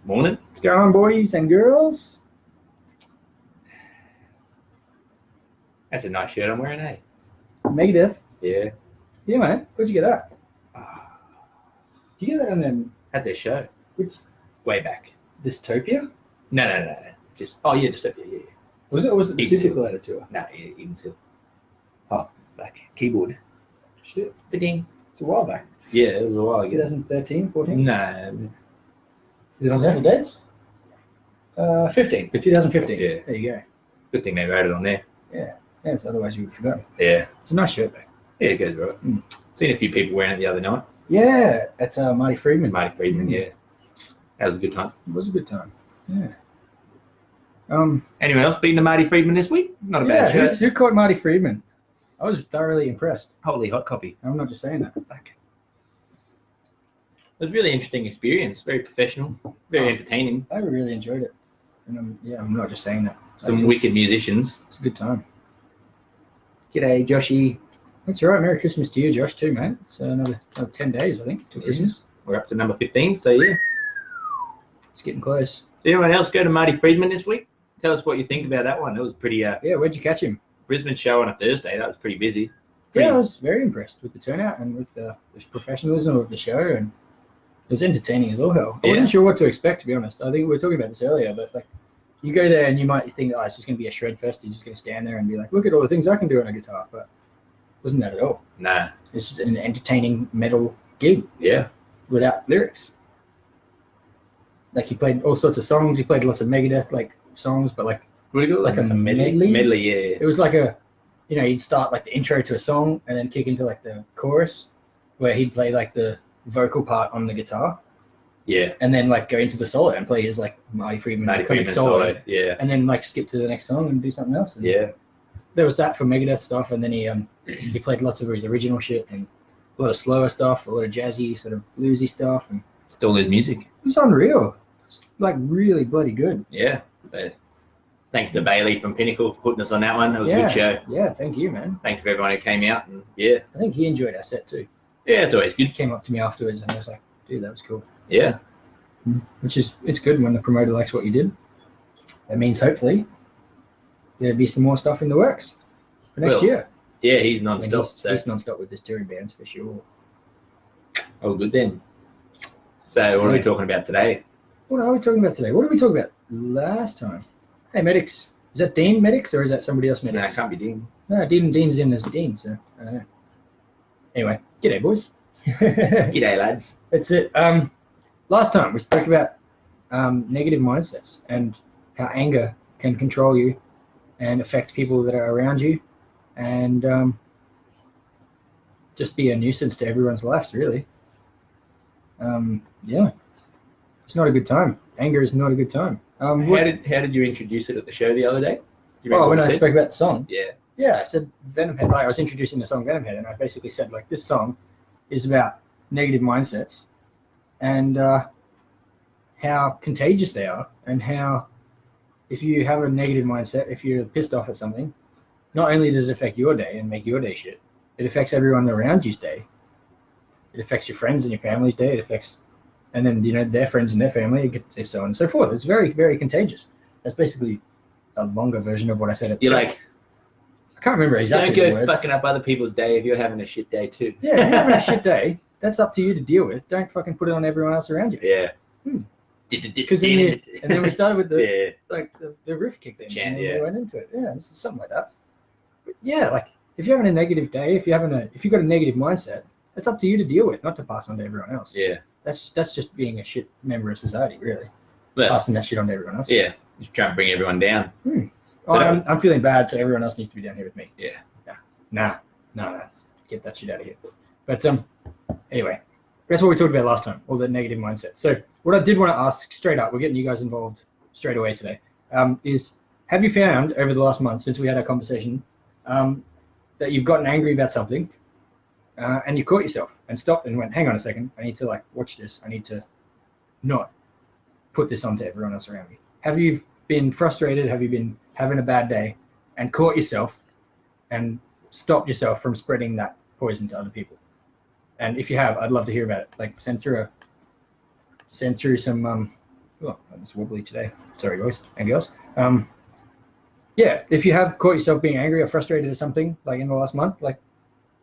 Morning. What's going on, boys and girls? That's a nice shirt I'm wearing, eh? Megadeth. Yeah. Yeah, man. Where'd you get that? Ah, Did you get that on them? Had their show. Which? Way back. Dystopia? No. Just, oh yeah, just, yeah. Was it, or was it the Eagle Super Seal. Collider tour? No, yeah, even still. Oh, like keyboard. Shit. Ding. It's a while back. Yeah, it was a while ago. 2013, 14? No. Is it on there? The dates? 15. 2015. Yeah. There you go. Good thing they wrote it on there. Yeah. Yes, otherwise you would have forgotten. Yeah. It's a nice shirt, though. Yeah, it goes right. Seen a few people wearing it the other night. Yeah, at Marty Friedman. Marty Friedman, yeah. That was a good time. It was a good time. Yeah. Anyone else beating the Marty Friedman this week? Not a bad show. Who caught Marty Friedman? I was thoroughly impressed. Holy hot copy. I'm not just saying that. Like, it was a really interesting experience. Very professional, very entertaining. I really enjoyed it. And I'm not just saying that. Some wicked musicians. It's a good time. G'day, Joshy. That's right. Merry Christmas to you, Josh, too, mate. It's another 10 days, I think, till Christmas. We're up to number 15, so yeah. It's getting close. Did anyone else go to Marty Friedman this week? Tell us what you think about that one. It was pretty, Yeah, where'd you catch him? Brisbane show on a Thursday. That was pretty busy. Yeah, I was very impressed with the turnout and with the professionalism of the show, and it was entertaining as all hell. I wasn't sure what to expect, to be honest. I think we were talking about this earlier, but like, you go there and you might think, oh, it's just going to be a shred fest. He's just going to stand there and be like, look at all the things I can do on a guitar. But it wasn't that at all. Nah. It's just an entertaining metal gig. Yeah. Without lyrics. Like, he played all sorts of songs. He played lots of Megadeth like songs, but like, What do you call it? like a medley? Medley, yeah. It was like a, he'd start like the intro to a song and then kick into like the chorus, where he'd play like the vocal part on the guitar. Yeah. And then like go into the solo and play his like Marty Friedman solo. Yeah. And then like skip to the next song and do something else. And Yeah. there was that for Megadeth stuff, and then he played lots of his original shit and a lot of slower stuff, a lot of jazzy sort of bluesy stuff, and Still his music. it was unreal. It's like really bloody good. Yeah. So, thanks to Bailey from Pinnacle for putting us on that one. It was a good show. Yeah, thank you, man. Thanks for everyone who came out, and yeah. I think he enjoyed our set too. Yeah, it's always He good. came up to me afterwards and I was like, dude, that was cool. Yeah. It's good when the promoter likes what you did. That means hopefully there'll be some more stuff in the works for next year. Yeah, he's I mean, non-stop. he's non-stop with this touring bands for sure. Oh, good then. So what are we talking about today? What are we talking about today? What did we talk about last time? Hey, Medics. Is that Dean Medics or is that somebody else No, it Medics? can't be Dean. No, Dean's in as Dean, so I don't know. Anyway, g'day, boys. G'day, lads. That's it. Last time we spoke about negative mindsets and how anger can control you and affect people that are around you, and just be a nuisance to everyone's lives, really. Yeah, it's not a good time. Anger is not a good time. How did you introduce it at the show the other day? Do you remember when what I you said? spoke about the song. Yeah. Yeah, I said Venomhead. Like, I was introducing the song Venomhead, and I basically said like this song is about negative mindsets and how contagious they are, and how if you have a negative mindset, if you're pissed off at something, not only does it affect your day and make your day shit, it affects everyone around you's day. It affects your friends and your family's day. It affects, and then their friends and their family, so on and so forth. It's very, very contagious. That's basically a longer version of what I said at the You're show. like, I can't remember exactly don't the go words. fucking up other people's day if you're having a shit day too. Yeah, if you're having a shit day, that's up to you to deal with. Don't fucking put it on everyone else around you. Yeah. Because and then we started with the yeah. the riff kick then, Chant, and then yeah. we went into it. Yeah, it's something like that. But yeah, like if you're having a negative day, if you've got a negative mindset, that's up to you to deal with, not to pass on to everyone else. Yeah. That's just being a shit member of society, really. Well, Passing that shit on to everyone else. yeah. Just trying to bring everyone down. Oh, I'm feeling bad, so everyone else needs to be down here with me. Yeah. Nah, just get that shit out of here. But anyway, that's what we talked about last time, all the negative mindset. So what I did want to ask straight up, we're getting you guys involved straight away today, is have you found over the last month since we had our conversation that you've gotten angry about something and you caught yourself and stopped and went, hang on a second, I need to like watch this. I need to not put this onto everyone else around me. Have you been frustrated? Have you been having a bad day and caught yourself and stopped yourself from spreading that poison to other people? And if you have, I'd love to hear about it. Like send through some Oh, it's wobbly today. Sorry, boys and girls. Yeah, if you have caught yourself being angry or frustrated at something like in the last month, like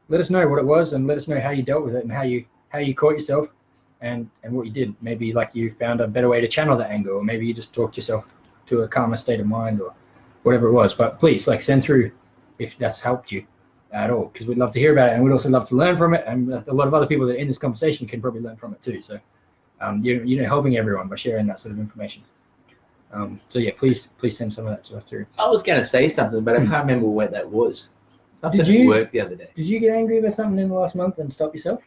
let us know what it was and let us know how you dealt with it and how you caught yourself and what you did. Maybe like you found a better way to channel that anger, or maybe you just talked yourself to a calmer state of mind or whatever it was. But please, like, send through if that's helped you at all, because we'd love to hear about it and we'd also love to learn from it. And a lot of other people that are in this conversation can probably learn from it too. So you're helping everyone by sharing that sort of information. So yeah, please send some of that stuff through. I was going to say something, but I can't remember what that was. Something at work the other day. Did you get angry about something in the last month and stop yourself?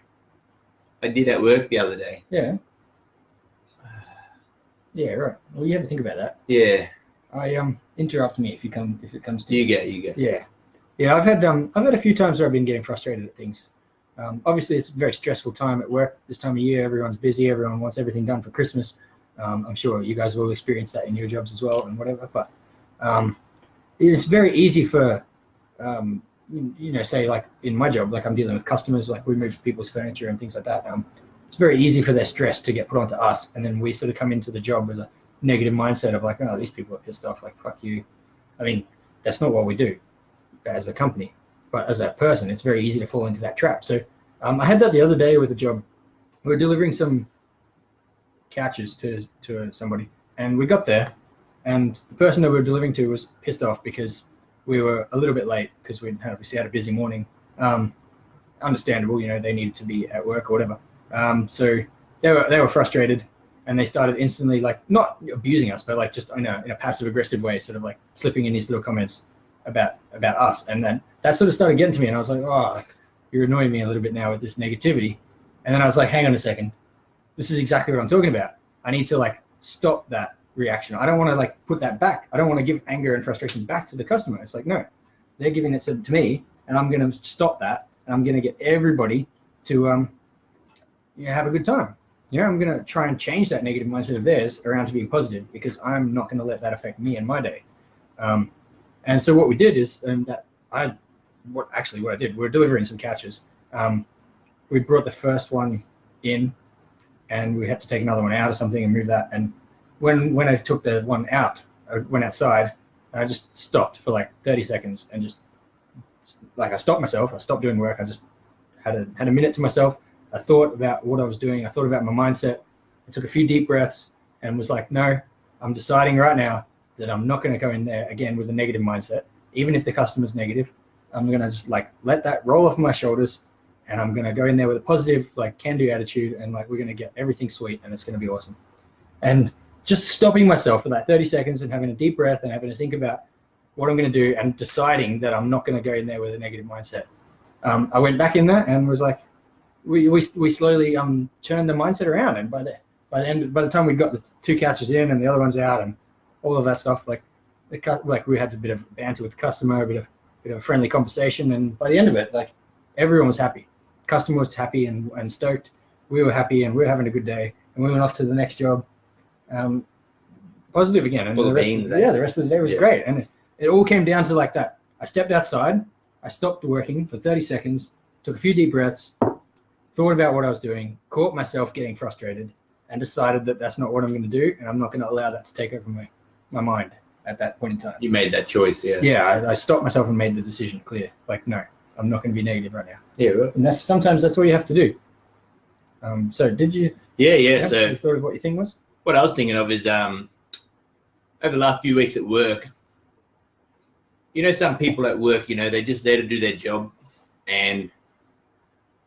I did at work the other day. Yeah. Yeah, right. Well, you have to think about that. Yeah. Interrupt me if it comes to you go. Yeah. I've had a few times where I've been getting frustrated at things. Obviously, it's a very stressful time at work. This time of year, everyone's busy. Everyone wants everything done for Christmas. I'm sure you guys will experience that in your jobs as well and whatever. But it's very easy for say like in my job, like I'm dealing with customers, like we move people's furniture and things like that. It's very easy for their stress to get put onto us, and then we sort of come into the job with a negative mindset of like, oh, these people are pissed off, like fuck you. I mean, that's not what we do as a company, but as a person, it's very easy to fall into that trap. So I had that the other day with a job. We were delivering some couches to somebody, and we got there, and the person that we were delivering to was pissed off because we were a little bit late because we obviously had a busy morning. Understandable, they needed to be at work or whatever. So they were frustrated, and they started instantly, like, not abusing us, but like just in a passive aggressive way, sort of like slipping in these little comments about us. And then that sort of started getting to me, and I was like, oh, you're annoying me a little bit now with this negativity. And then I was like, hang on a second, this is exactly what I'm talking about. I need to like stop that reaction. I don't want to like put that back. I don't want to give anger and frustration back to the customer. It's like, no, they're giving it to me, and I'm going to stop that, and I'm going to get everybody to have a good time. I'm going to try and change that negative mindset of theirs around to being positive, because I'm not going to let that affect me and my day. And so what we did is what I did, we're delivering some couches. We brought the first one in, and we had to take another one out or something and move that. And when I took the one out, I went outside and I just stopped for like 30 seconds and just like I stopped myself. I stopped doing work. I just had a minute to myself. I thought about what I was doing. I thought about my mindset. I took a few deep breaths and was like, no, I'm deciding right now that I'm not going to go in there again with a negative mindset. Even if the customer's negative, I'm going to just like let that roll off my shoulders, and I'm going to go in there with a positive, like, can-do attitude, and like we're going to get everything sweet, and it's going to be awesome. And just stopping myself for that 30 seconds and having a deep breath and having to think about what I'm going to do and deciding that I'm not going to go in there with a negative mindset. I went back in there and was like, we slowly turned the mindset around, and by the time we got the two couches in and the other ones out and all of that stuff, like we had a bit of banter with the customer, a bit of friendly conversation, and by the end of it, like, everyone was happy. Customer was happy and stoked. We were happy, and we were having a good day, and we went off to the next job, positive again. And the rest of the day was great. And it all came down to like that. I stepped outside, I stopped working for 30 seconds, took a few deep breaths, thought about what I was doing, caught myself getting frustrated, and decided that that's not what I'm going to do, and I'm not going to allow that to take over my mind at that point in time. You made that choice, yeah. Yeah, I stopped myself and made the decision clear. Like, no, I'm not going to be negative right now. Yeah, right. And sometimes that's what you have to do. So did you? Yeah. So you thought of what your thing was? What I was thinking of is over the last few weeks at work, some people at work, they're just there to do their job, and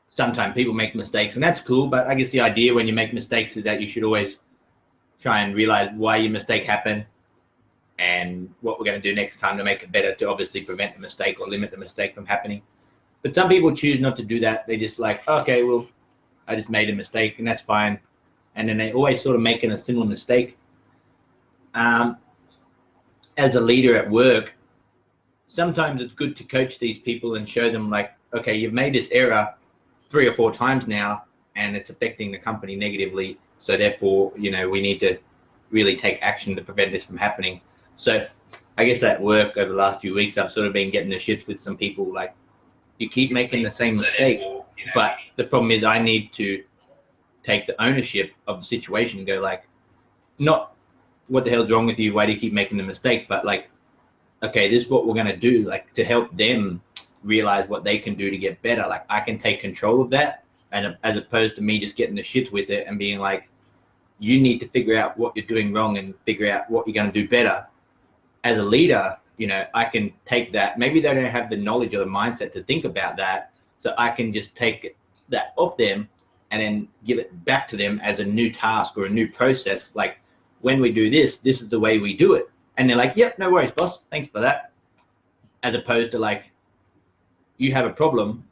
sometimes people make mistakes, and that's cool. But I guess the idea when you make mistakes is that you should always try and realize why your mistake happened and what we're going to do next time to make it better, to obviously prevent the mistake or limit the mistake from happening. But some people choose not to do that. They just like, okay, well, I just made a mistake, and that's fine. And then they always sort of making a similar mistake. As a leader at work, sometimes it's good to coach these people and show them like, okay, you've made this error 3 or 4 times now, and it's affecting the company negatively. So therefore, we need to really take action to prevent this from happening. So I guess at work over the last few weeks, I've sort of been getting the shits with some people, like, you keep making the same mistake. But the problem is I need to take the ownership of the situation and go like, not what the hell's wrong with you? Why do you keep making the mistake? But like, okay, this is what we're going to do, like to help them realize what they can do to get better. Like I can take control of that, and as opposed to me just getting the shit with it and being like, you need to figure out what you're doing wrong and figure out what you're going to do better. As a leader, you know, I can take that. Maybe they don't have the knowledge or the mindset to think about that. So I can just take that off them and then give it back to them as a new task or a new process. Like when we do this, this is the way we do it. And they're like, yep, no worries, boss. Thanks for that. As opposed to like, you have a problem,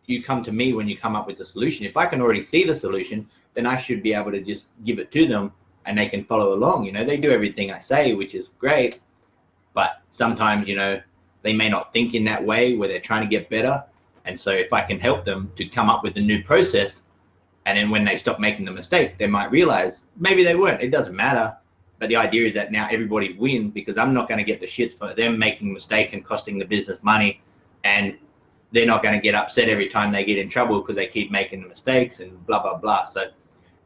you come to me when you come up with the solution. If I can already see the solution, then I should be able to just give it to them and they can follow along. You know, they do everything I say, which is great, but sometimes, you know, they may not think in that way where they're trying to get better. And so if I can help them to come up with a new process, and then when they stop making the mistake, they might realize maybe they weren't, it doesn't matter. But the idea is that now everybody wins, because I'm not going to get the shit for them making a mistake and costing the business money, and they're not going to get upset every time they get in trouble because they keep making the mistakes and blah, blah, blah. So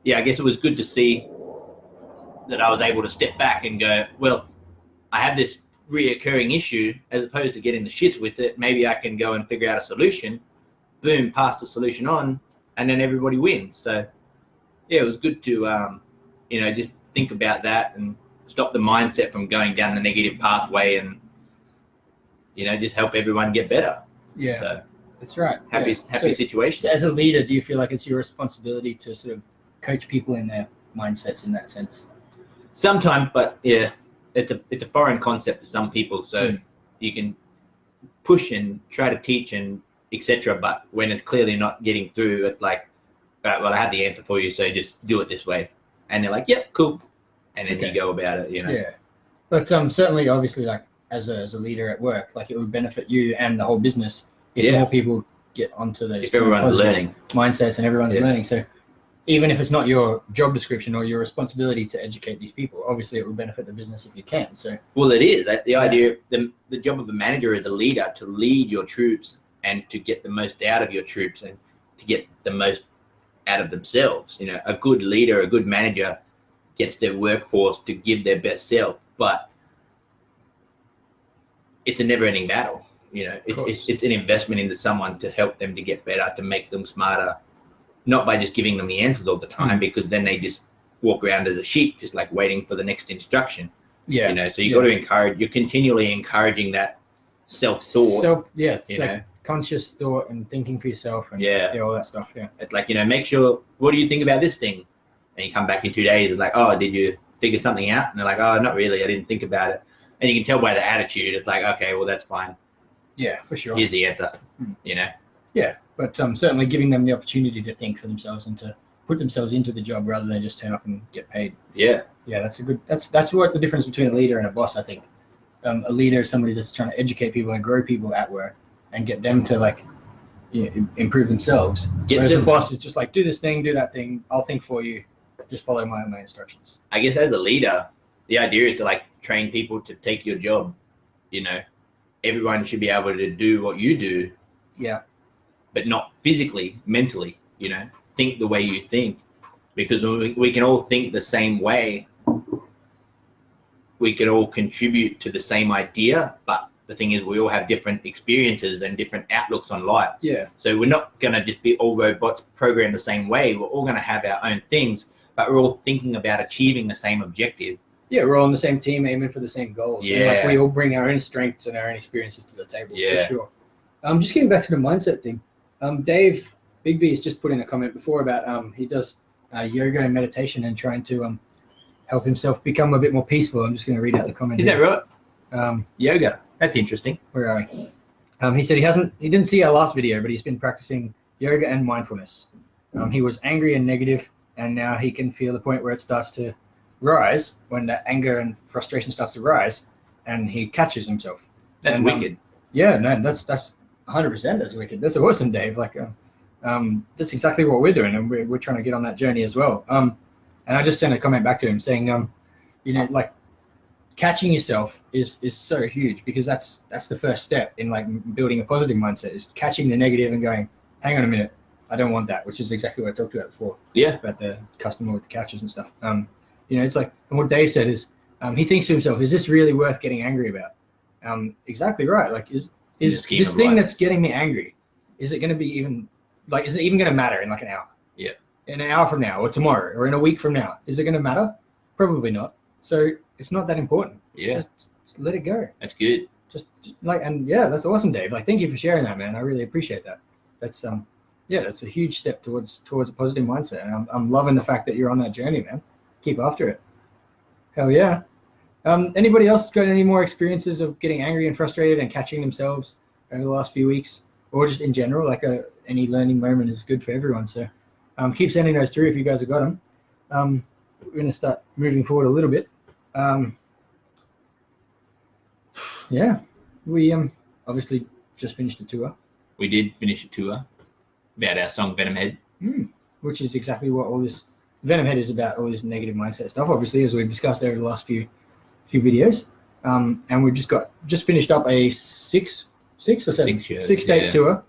yeah, I guess it was good to see that I was able to step back and go, well, I have this reoccurring issue, as opposed to getting the shit with it. Maybe I can go and figure out a solution, boom, pass the solution on, and then everybody wins. So yeah, it was good to, you know, just think about that and stop the mindset from going down the negative pathway, and, you know, just help everyone get better. Yeah, so, that's right. Happy situation. So as a leader, do you feel like it's your responsibility to sort of coach people in their mindsets in that sense? Sometimes, but yeah, it's a foreign concept for some people. So you can push and try to teach and etc. But when it's clearly not getting through, it's like, right, well, I have the answer for you, so just do it this way. And they're like, yep, cool. And then you go about it, you know. Yeah, but certainly, obviously, like as a leader at work, like it would benefit you and the whole business if more people get onto those. If everyone's learning mindsets and everyone's learning, so even if it's not your job description or your responsibility to educate these people, obviously it will benefit the business if you can. So well, it is the idea. The job of a manager is a leader to lead your troops and to get the most out of your troops and to get the most out of themselves. You know, a good leader, a good manager gets their workforce to give their best self, but it's a never-ending battle. You know, it's an investment into someone to help them to get better, to make them smarter, not by just giving them the answers all the time, because then they just walk around as a sheep, just like waiting for the next instruction. Yeah. You know, so you got to encourage, you're continually encouraging that self-thought. Conscious thought and thinking for yourself and all that stuff. Yeah. It's like, you know, make sure, what do you think about this thing? And you come back in 2 days and like, oh, did you figure something out? And they're like, oh, not really, I didn't think about it. And you can tell by the attitude, it's like, okay, well, that's fine. Yeah, for sure. Here's the answer, you know? Yeah, but certainly giving them the opportunity to think for themselves and to put themselves into the job rather than just turn up and get paid. Yeah. Yeah, that's what the difference between a leader and a boss, I think. A leader is somebody that's trying to educate people and grow people at work and get them to like improve themselves. Whereas a boss is just like, do this thing, do that thing, I'll think for you, just follow my instructions. I guess as a leader, the idea is to like train people to take your job. You know, everyone should be able to do what you do. Yeah. But not physically, mentally, you know, think the way you think, because we can all think the same way. We could all contribute to the same idea, but the thing is we all have different experiences and different outlooks on life. Yeah. So we're not going to just be all robots programmed the same way. We're all going to have our own things, but we're all thinking about achieving the same objective. Yeah, we're all on the same team, aiming for the same goals. Yeah. And like we all bring our own strengths and our own experiences to the table. Yeah. For sure. Just getting back to the mindset thing. Dave Bigby's just put in a comment before about he does yoga and meditation and trying to help himself become a bit more peaceful. I'm just going to read out the comment. Is that right? Yoga. That's interesting. Where are we? He said he didn't see our last video, but he's been practicing yoga and mindfulness. He was angry and negative, and now he can feel the point where it starts to rise, when that anger and frustration starts to rise, and he catches himself. That's wicked. Yeah, no, that's 100% that's wicked. That's awesome, Dave. Like, that's exactly what we're doing, and we're trying to get on that journey as well. And I just sent a comment back to him saying, you know, like catching yourself is so huge, because that's the first step in like building a positive mindset, is catching the negative and going, hang on a minute, I don't want that, which is exactly what I talked about before. Yeah. About the customer with the catches and stuff. You know, it's like, and what Dave said is, he thinks to himself, is this really worth getting angry about? Exactly right. Like, is this thing that's getting me angry, is it going to be even, like, is it even going to matter in like an hour? Yeah. In an hour from now, or tomorrow, or in a week from now, is it going to matter? Probably not. So it's not that important. Yeah. Just let it go. That's good. Just like, and yeah, that's awesome, Dave. Like, thank you for sharing that, man. I really appreciate that. That's yeah, that's a huge step towards a positive mindset, and I'm loving the fact that you're on that journey, man. Keep after it. Hell yeah. Anybody else got any more experiences of getting angry and frustrated and catching themselves over the last few weeks, or just in general? Like, any learning moment is good for everyone. So keep sending those through if you guys have got them. We're going to start moving forward a little bit. Yeah, we obviously just finished a tour. We did finish a tour about our song Venom Head. Which is exactly what all this Venom Head is about, all this negative mindset stuff, obviously, as we've discussed over the last few videos. And we've just finished up a six date tour.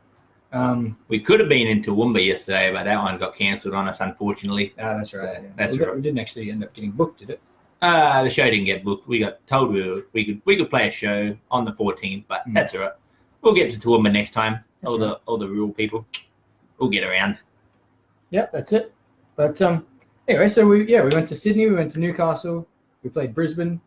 We could have been in Toowoomba yesterday, but that one got cancelled on us, unfortunately. That's right. So, that's right. We didn't actually end up getting booked, did it? The show didn't get booked. We got told we could play a show on the 14th, but that's all right. We'll get to Toowoomba next time. All the rural people, we'll get around. Yep, that's it. But anyway, so we went to Sydney, we went to Newcastle, we played Brisbane,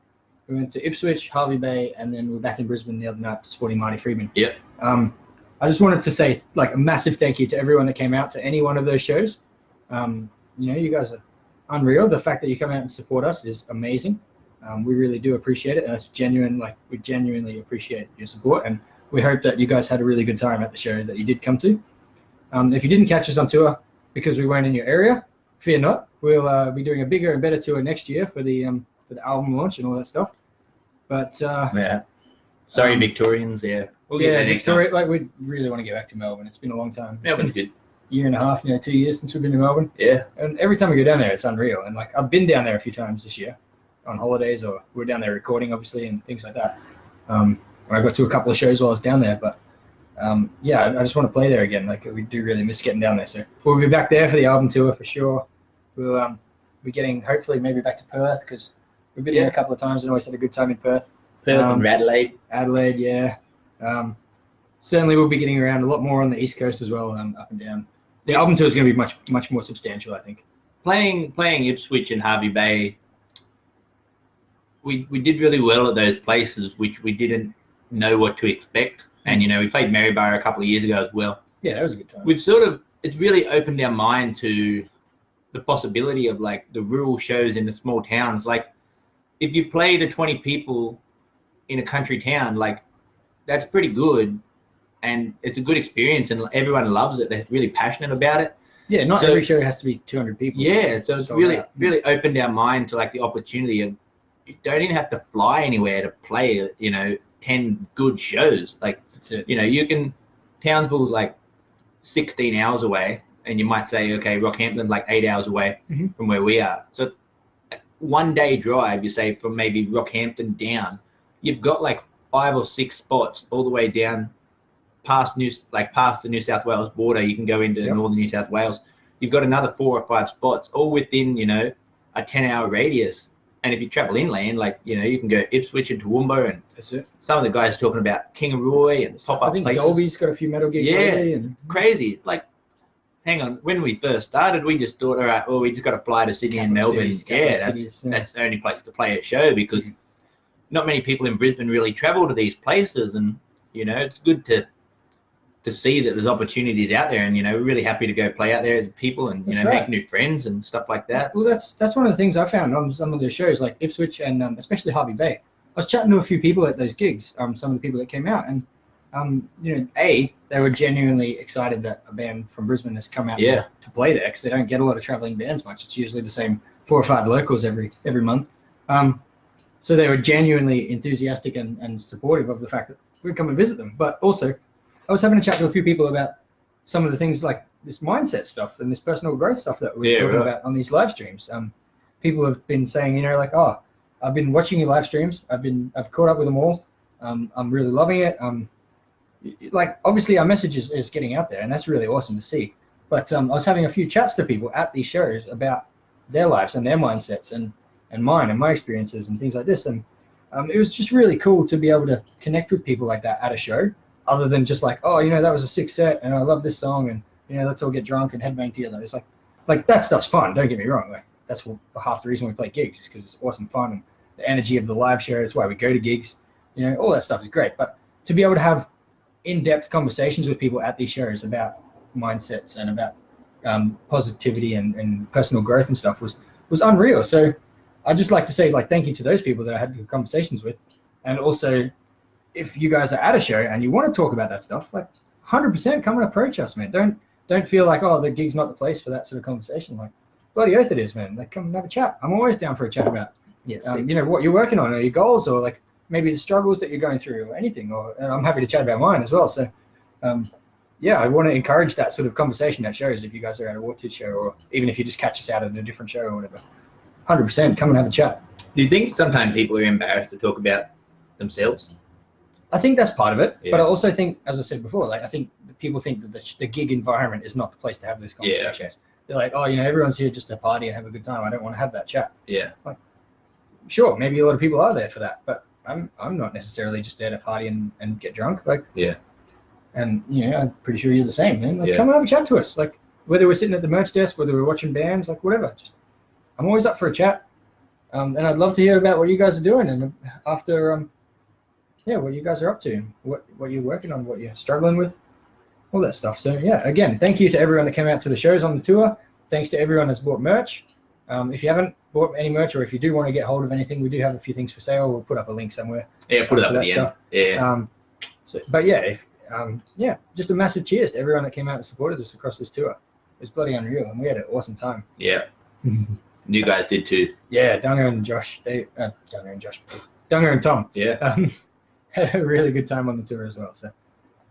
we went to Ipswich, Harvey Bay, and then we were back in Brisbane the other night supporting Marty Friedman. Yep. I just wanted to say, like, a massive thank you to everyone that came out to any one of those shows. You know, you guys are unreal. The fact that you come out and support us is amazing. We really do appreciate it. It's genuine. Like, we genuinely appreciate your support, and we hope that you guys had a really good time at the show that you did come to. If you didn't catch us on tour because we weren't in your area, fear not. We'll be doing a bigger and better tour next year for the album launch and all that stuff. But yeah. Sorry, Victorians. Yeah. We'll get there next Victoria. time. Like, we really want to get back to Melbourne. It's been a long time. Melbourne's good. Year and a half, 2 years since we've been to Melbourne. Yeah. And every time we go down there, it's unreal. And like, I've been down there a few times this year on holidays, or we're down there recording, obviously, and things like that. I got to a couple of shows while I was down there, but yeah, I just want to play there again. Like, we do really miss getting down there. So we'll be back there for the album tour for sure. We'll be getting, hopefully, maybe back to Perth, because we've been there a couple of times and always had a good time in Perth. Perth and Adelaide. Adelaide, yeah. Certainly we'll be getting around a lot more on the East Coast as well, up and down. The album tour is going to be much more substantial, I think. Playing Ipswich and Harvey Bay, we did really well at those places, which we didn't know what to expect. And, we played Maryborough a couple of years ago as well. Yeah, that was a good time. It's really opened our mind to the possibility of, like, the rural shows in the small towns. Like, if you play to 20 people in a country town, like, that's pretty good. And it's a good experience, and everyone loves it. They're really passionate about it. Yeah, not every show has to be 200 people. Yeah, so it's really opened our mind to, like, the opportunity of, you don't even have to fly anywhere to play, 10 good shows. Like, that's it. Townsville's like 16 hours away, and you might say, okay, Rockhampton's like 8 hours away from where we are. So 1 day drive, you say, from maybe Rockhampton down, you've got like 5 or 6 spots all the way down past the New South Wales border. You can go into northern New South Wales. You've got another 4 or 5 spots, all within, a 10-hour radius. And if you travel inland, like, you can go Ipswich and Toowoomba, and that's it. Some of the guys talking about Kingaroy and pop-up places. I think Dolby's got a few metal gigs lately. And crazy. Like, hang on, when we first started, we just thought, all right, well, we just got to fly to Sydney and Melbourne. That's the only place to play a show, because not many people in Brisbane really travel to these places, and it's good to see that there's opportunities out there, and we're really happy to go play out there as people, and make new friends and stuff like that. Well, that's one of the things I found on some of the shows, like Ipswich and especially Harvey Bay. I was chatting to a few people at those gigs, some of the people that came out, and they were genuinely excited that a band from Brisbane has come out to play there, because they don't get a lot of traveling bands much. It's usually the same 4 or 5 locals every month. So they were genuinely enthusiastic and supportive of the fact that we'd come and visit them. But also, I was having a chat to a few people about some of the things like this mindset stuff and this personal growth stuff that we're talking about on these live streams. People have been saying, like, oh, I've been watching your live streams. I've caught up with them all. I'm really loving it. Like, obviously our message is getting out there, and that's really awesome to see. But I was having a few chats to people at these shows about their lives and their mindsets, and and mine and my experiences and things like this. And it was just really cool to be able to connect with people like that at a show, other than just like, oh, that was a sick set and I love this song and let's all get drunk and headbang together. It's like that stuff's fun. Don't get me wrong. Like that's half the reason we play gigs is because it's awesome fun and the energy of the live show. That's why we go to gigs. All that stuff is great. But to be able to have in-depth conversations with people at these shows about mindsets and about positivity and personal growth and stuff was unreal. So I'd just like to say thank you to those people that I had good conversations with. And also, if you guys are at a show and you want to talk about that stuff, 100% come and approach us, man. Don't feel like, oh, the gig's not the place for that sort of conversation. Bloody oath it is, man. Come and have a chat. I'm always down for a chat about what you're working on or your goals or maybe the struggles that you're going through or anything. And I'm happy to chat about mine as well. So I want to encourage that sort of conversation at shows. If you guys are at a Wartooth show, or even if you just catch us out at a different show or whatever, 100% come and have a chat. Do you think sometimes people are embarrassed to talk about themselves? I think that's part of it, but I also think, as I said before, I think people think that the gig environment is not the place to have those conversations. Yeah. They're like, oh, everyone's here just to party and have a good time. I don't want to have that chat. Yeah. Sure, maybe a lot of people are there for that, but I'm not necessarily just there to party and get drunk. Yeah. And I'm pretty sure you're the same, man. Yeah. Come and have a chat to us. Whether we're sitting at the merch desk, whether we're watching bands, whatever. I'm always up for a chat. And I'd love to hear about what you guys are doing and after what you guys are up to, what you're working on, what you're struggling with, all that stuff. So again, thank you to everyone that came out to the shows on the tour. Thanks to everyone that's bought merch. If you haven't bought any merch, or if you do want to get hold of anything, we do have a few things for sale. We'll put up a link somewhere. Yeah, put it up at the end. Yeah. Just a massive cheers to everyone that came out and supported us across this tour. It was bloody unreal, and we had an awesome time. Yeah. You guys did too. Yeah, Dunga and Tom. Yeah. Had a really good time on the tour as well. So,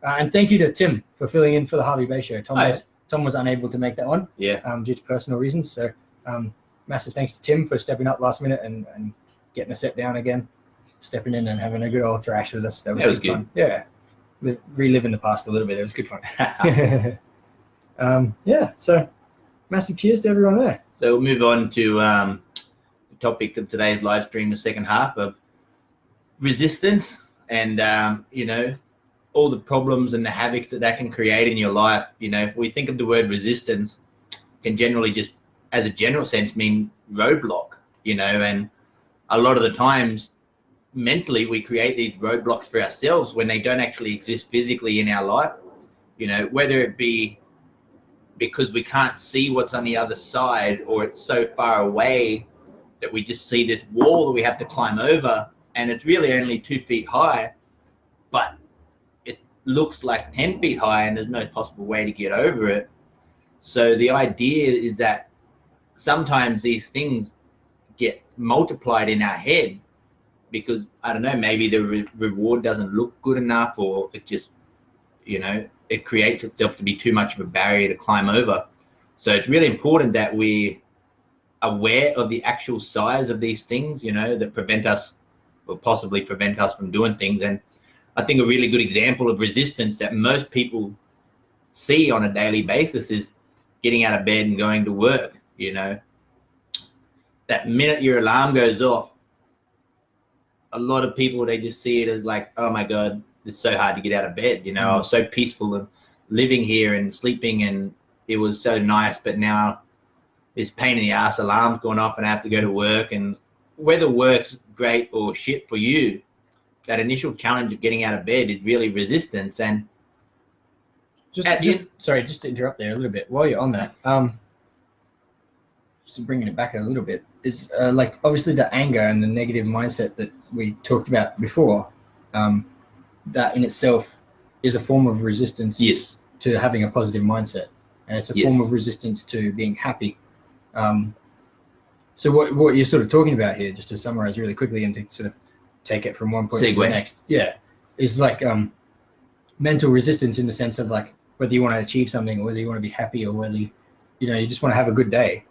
and thank you to Tim for filling in for the Harvey Bay show. Tom was unable to make that one. Yeah. Due to personal reasons. So, massive thanks to Tim for stepping up last minute and getting a set down again, stepping in and having a good old thrash with us. That was good fun. Yeah. Reliving the past a little bit. It was good fun. So massive cheers to everyone there. So we'll move on to the topic of today's live stream, the second half of resistance and, all the problems and the havoc that can create in your life. If we think of the word resistance, can generally just, as a general sense, mean roadblock, and a lot of the times mentally we create these roadblocks for ourselves when they don't actually exist physically in our life, whether it be because we can't see what's on the other side, or it's so far away that we just see this wall that we have to climb over, and it's really only 2 feet high, but it looks like 10 feet high and there's no possible way to get over it. So the idea is that sometimes these things get multiplied in our head because, I don't know, maybe the reward doesn't look good enough, or it just, it creates itself to be too much of a barrier to climb over. So it's really important that we're aware of the actual size of these things, that prevent us or possibly prevent us from doing things. And I think a really good example of resistance that most people see on a daily basis is getting out of bed and going to work. That minute your alarm goes off, a lot of people, they just see it as like, oh my God, it's so hard to get out of bed. I was so peaceful and living here and sleeping, and it was so nice, but now this pain in the ass alarm's going off and I have to go to work. And whether work's great or shit for you, that initial challenge of getting out of bed is really resistance. And sorry, just to interrupt there a little bit while you're on that. Just bringing it back a little bit is obviously the anger and the negative mindset that we talked about before. That in itself is a form of resistance to having a positive mindset, and it's a form of resistance to being happy. So what you're sort of talking about here, just to summarize really quickly and to sort of take it from one point to the next, is mental resistance in the sense of whether you want to achieve something, or whether you want to be happy, or whether you just want to have a good day.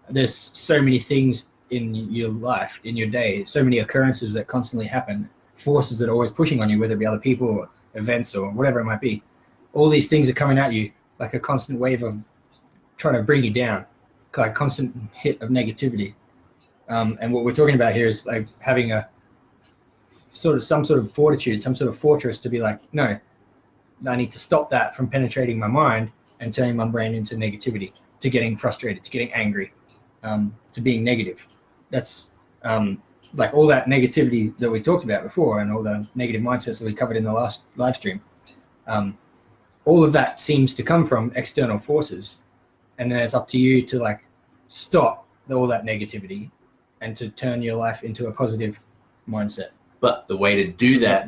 There's so many things in your life, in your day, so many occurrences that constantly happen, forces that are always pushing on you, whether it be other people or events or whatever it might be. All these things are coming at you like a constant wave of trying to bring you down, like a constant hit of negativity. And what we're talking about here is like having a some sort of fortitude, some sort of fortress to be like, no, I need to stop that from penetrating my mind and turning my brain into negativity, to getting frustrated, to getting angry, to being negative. That's like all that negativity that we talked about before, and all the negative mindsets that we covered in the last live stream. All of that seems to come from external forces, and then it's up to you to like stop all that negativity and to turn your life into a positive mindset. But the way to do that,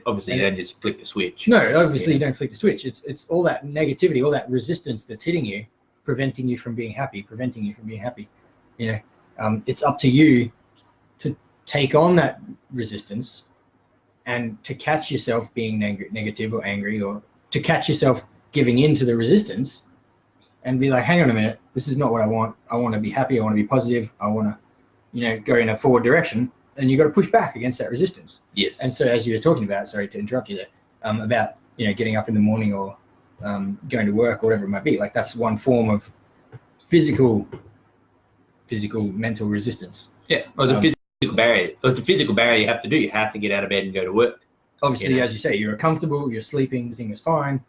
obviously and you don't just flick the switch. No, obviously you don't flick the switch. It's all that negativity, all that resistance that's hitting you, preventing you from being happy. You know, it's up to you to take on that resistance and to catch yourself being negative or angry, or to catch yourself giving in to the resistance and be like, hang on a minute, this is not what I want. I want to be happy. I want to be positive. I want to, you know, go in a forward direction. And you've got to push back against that resistance. Yes. And so as you were talking about, sorry to interrupt you there, about, you know, getting up in the morning or going to work or whatever it might be, like that's one form of physical mental resistance. Yeah, well, it's a physical barrier. It's a physical barrier you have to do. You have to get out of bed and go to work. Obviously, you know? As you say, you're comfortable, you're sleeping, the thing is fine.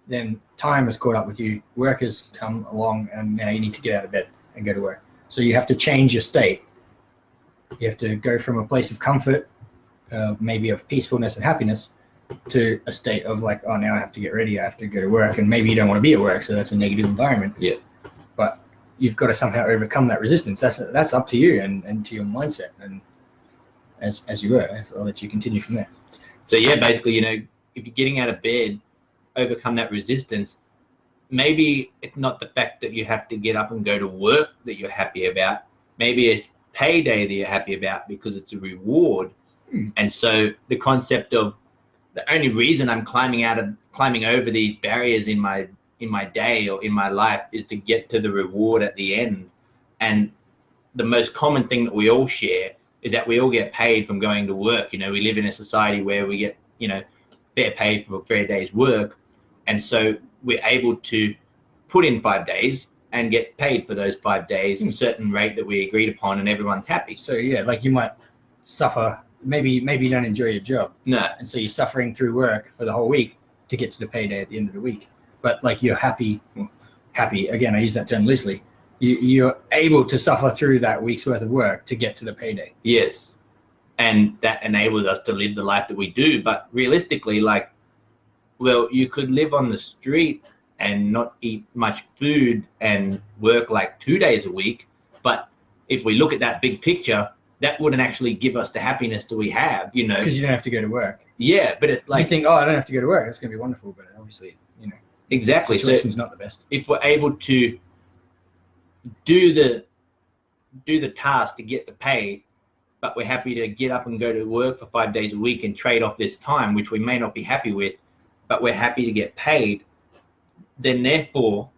Then time has caught up with you. Work has come along, and now you need to get out of bed and go to work. So you have to change your state. You have to go from a place of comfort, maybe of peacefulness and happiness, to a state of like, oh, now I have to get ready, I have to go to work, and maybe you don't want to be at work, so that's a negative environment. Yeah. But you've got to somehow overcome that resistance. That's up to you and to your mindset. And as you were, I'll let you continue from there. So yeah, basically, you know, if you're getting out of bed, overcome that resistance. Maybe it's not the fact that you have to get up and go to work that you're happy about. Maybe it's payday that you're happy about because it's a reward. And so the concept of the only reason I'm climbing over these barriers in my day or in my life is to get to the reward at the end. And the most common thing that we all share is that we all get paid from going to work. You know, we live in a society where we get, you know, fair pay for a fair day's work, and so we're able to put in 5 days and get paid for those 5 days a certain rate that we agreed upon, and everyone's happy. So yeah, like you might suffer, maybe you don't enjoy your job. No. And so you're suffering through work for the whole week to get to the payday at the end of the week. But like you're happy, again, I use that term loosely, you're able to suffer through that week's worth of work to get to the payday. Yes. And that enables us to live the life that we do. But realistically, like, well, you could live on the street and not eat much food and work like 2 days a week. But if we look at that big picture, that wouldn't actually give us the happiness that we have, you know. Because you don't have to go to work. Yeah, but it's like, you think, oh, I don't have to go to work, that's going to be wonderful. But obviously, you know, exactly. the situation's not the best. If we're able to do the task to get the pay, but we're happy to get up and go to work for 5 days a week and trade off this time, which we may not be happy with, but we're happy to get paid, then therefore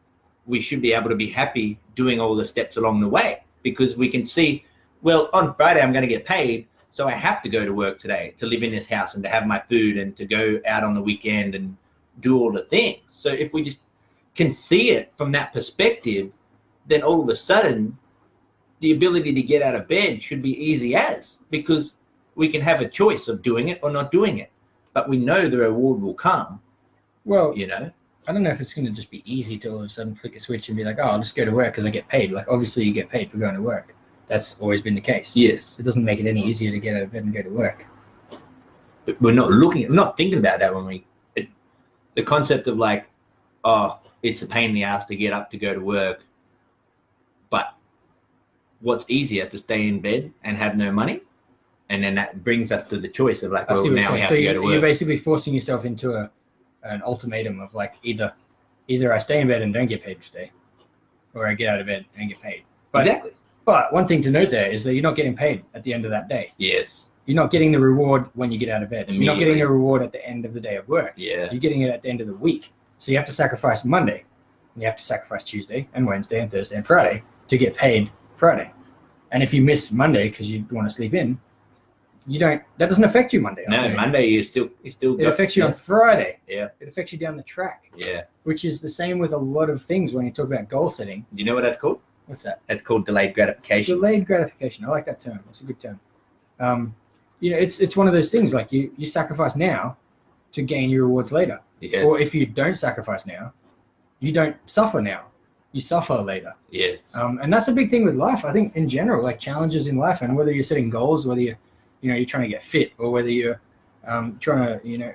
we should be able to be happy doing all the steps along the way, because we can see, well, on Friday I'm going to get paid, so I have to go to work today to live in this house and to have my food and to go out on the weekend and do all the things. So if we just can see it from that perspective, then all of a sudden the ability to get out of bed should be easy as, because we can have a choice of doing it or not doing it, but we know the reward will come. Well, you know, I don't know if it's going to just be easy to all of a sudden flick a switch and be like, oh, I'll just go to work because I get paid. Like, obviously you get paid for going to work. That's always been the case. Yes. It doesn't make it any easier to get out of bed and go to work. But we're not thinking about that when the concept of like, oh, it's a pain in the ass to get up to go to work, but what's easier, to stay in bed and have no money? And then that brings us to the choice of like, well, now we have to go to work. You're basically forcing yourself into an ultimatum of like, either I stay in bed and don't get paid today, or I get out of bed and get paid. Exactly. But one thing to note there is that you're not getting paid at the end of that day. Yes. You're not getting the reward when you get out of bed. You're not getting a reward at the end of the day of work. Yeah. You're getting it at the end of the week. So you have to sacrifice Monday, and you have to sacrifice Tuesday and Wednesday and Thursday and Friday to get paid Friday. And if you miss Monday because you want to sleep in, that doesn't affect you Monday. No, Monday is still. It affects you on Friday. Yeah. It affects you down the track. Yeah. Which is the same with a lot of things when you talk about goal setting. Do you know what that's called? What's that? That's called delayed gratification. Delayed gratification. I like that term. That's a good term. It's one of those things like you sacrifice now to gain your rewards later. Yes. Or if you don't sacrifice now, you don't suffer now. You suffer later. Yes. And that's a big thing with life. I think in general, like challenges in life, and whether you're setting goals, whether you're trying to get fit, or whether you're trying to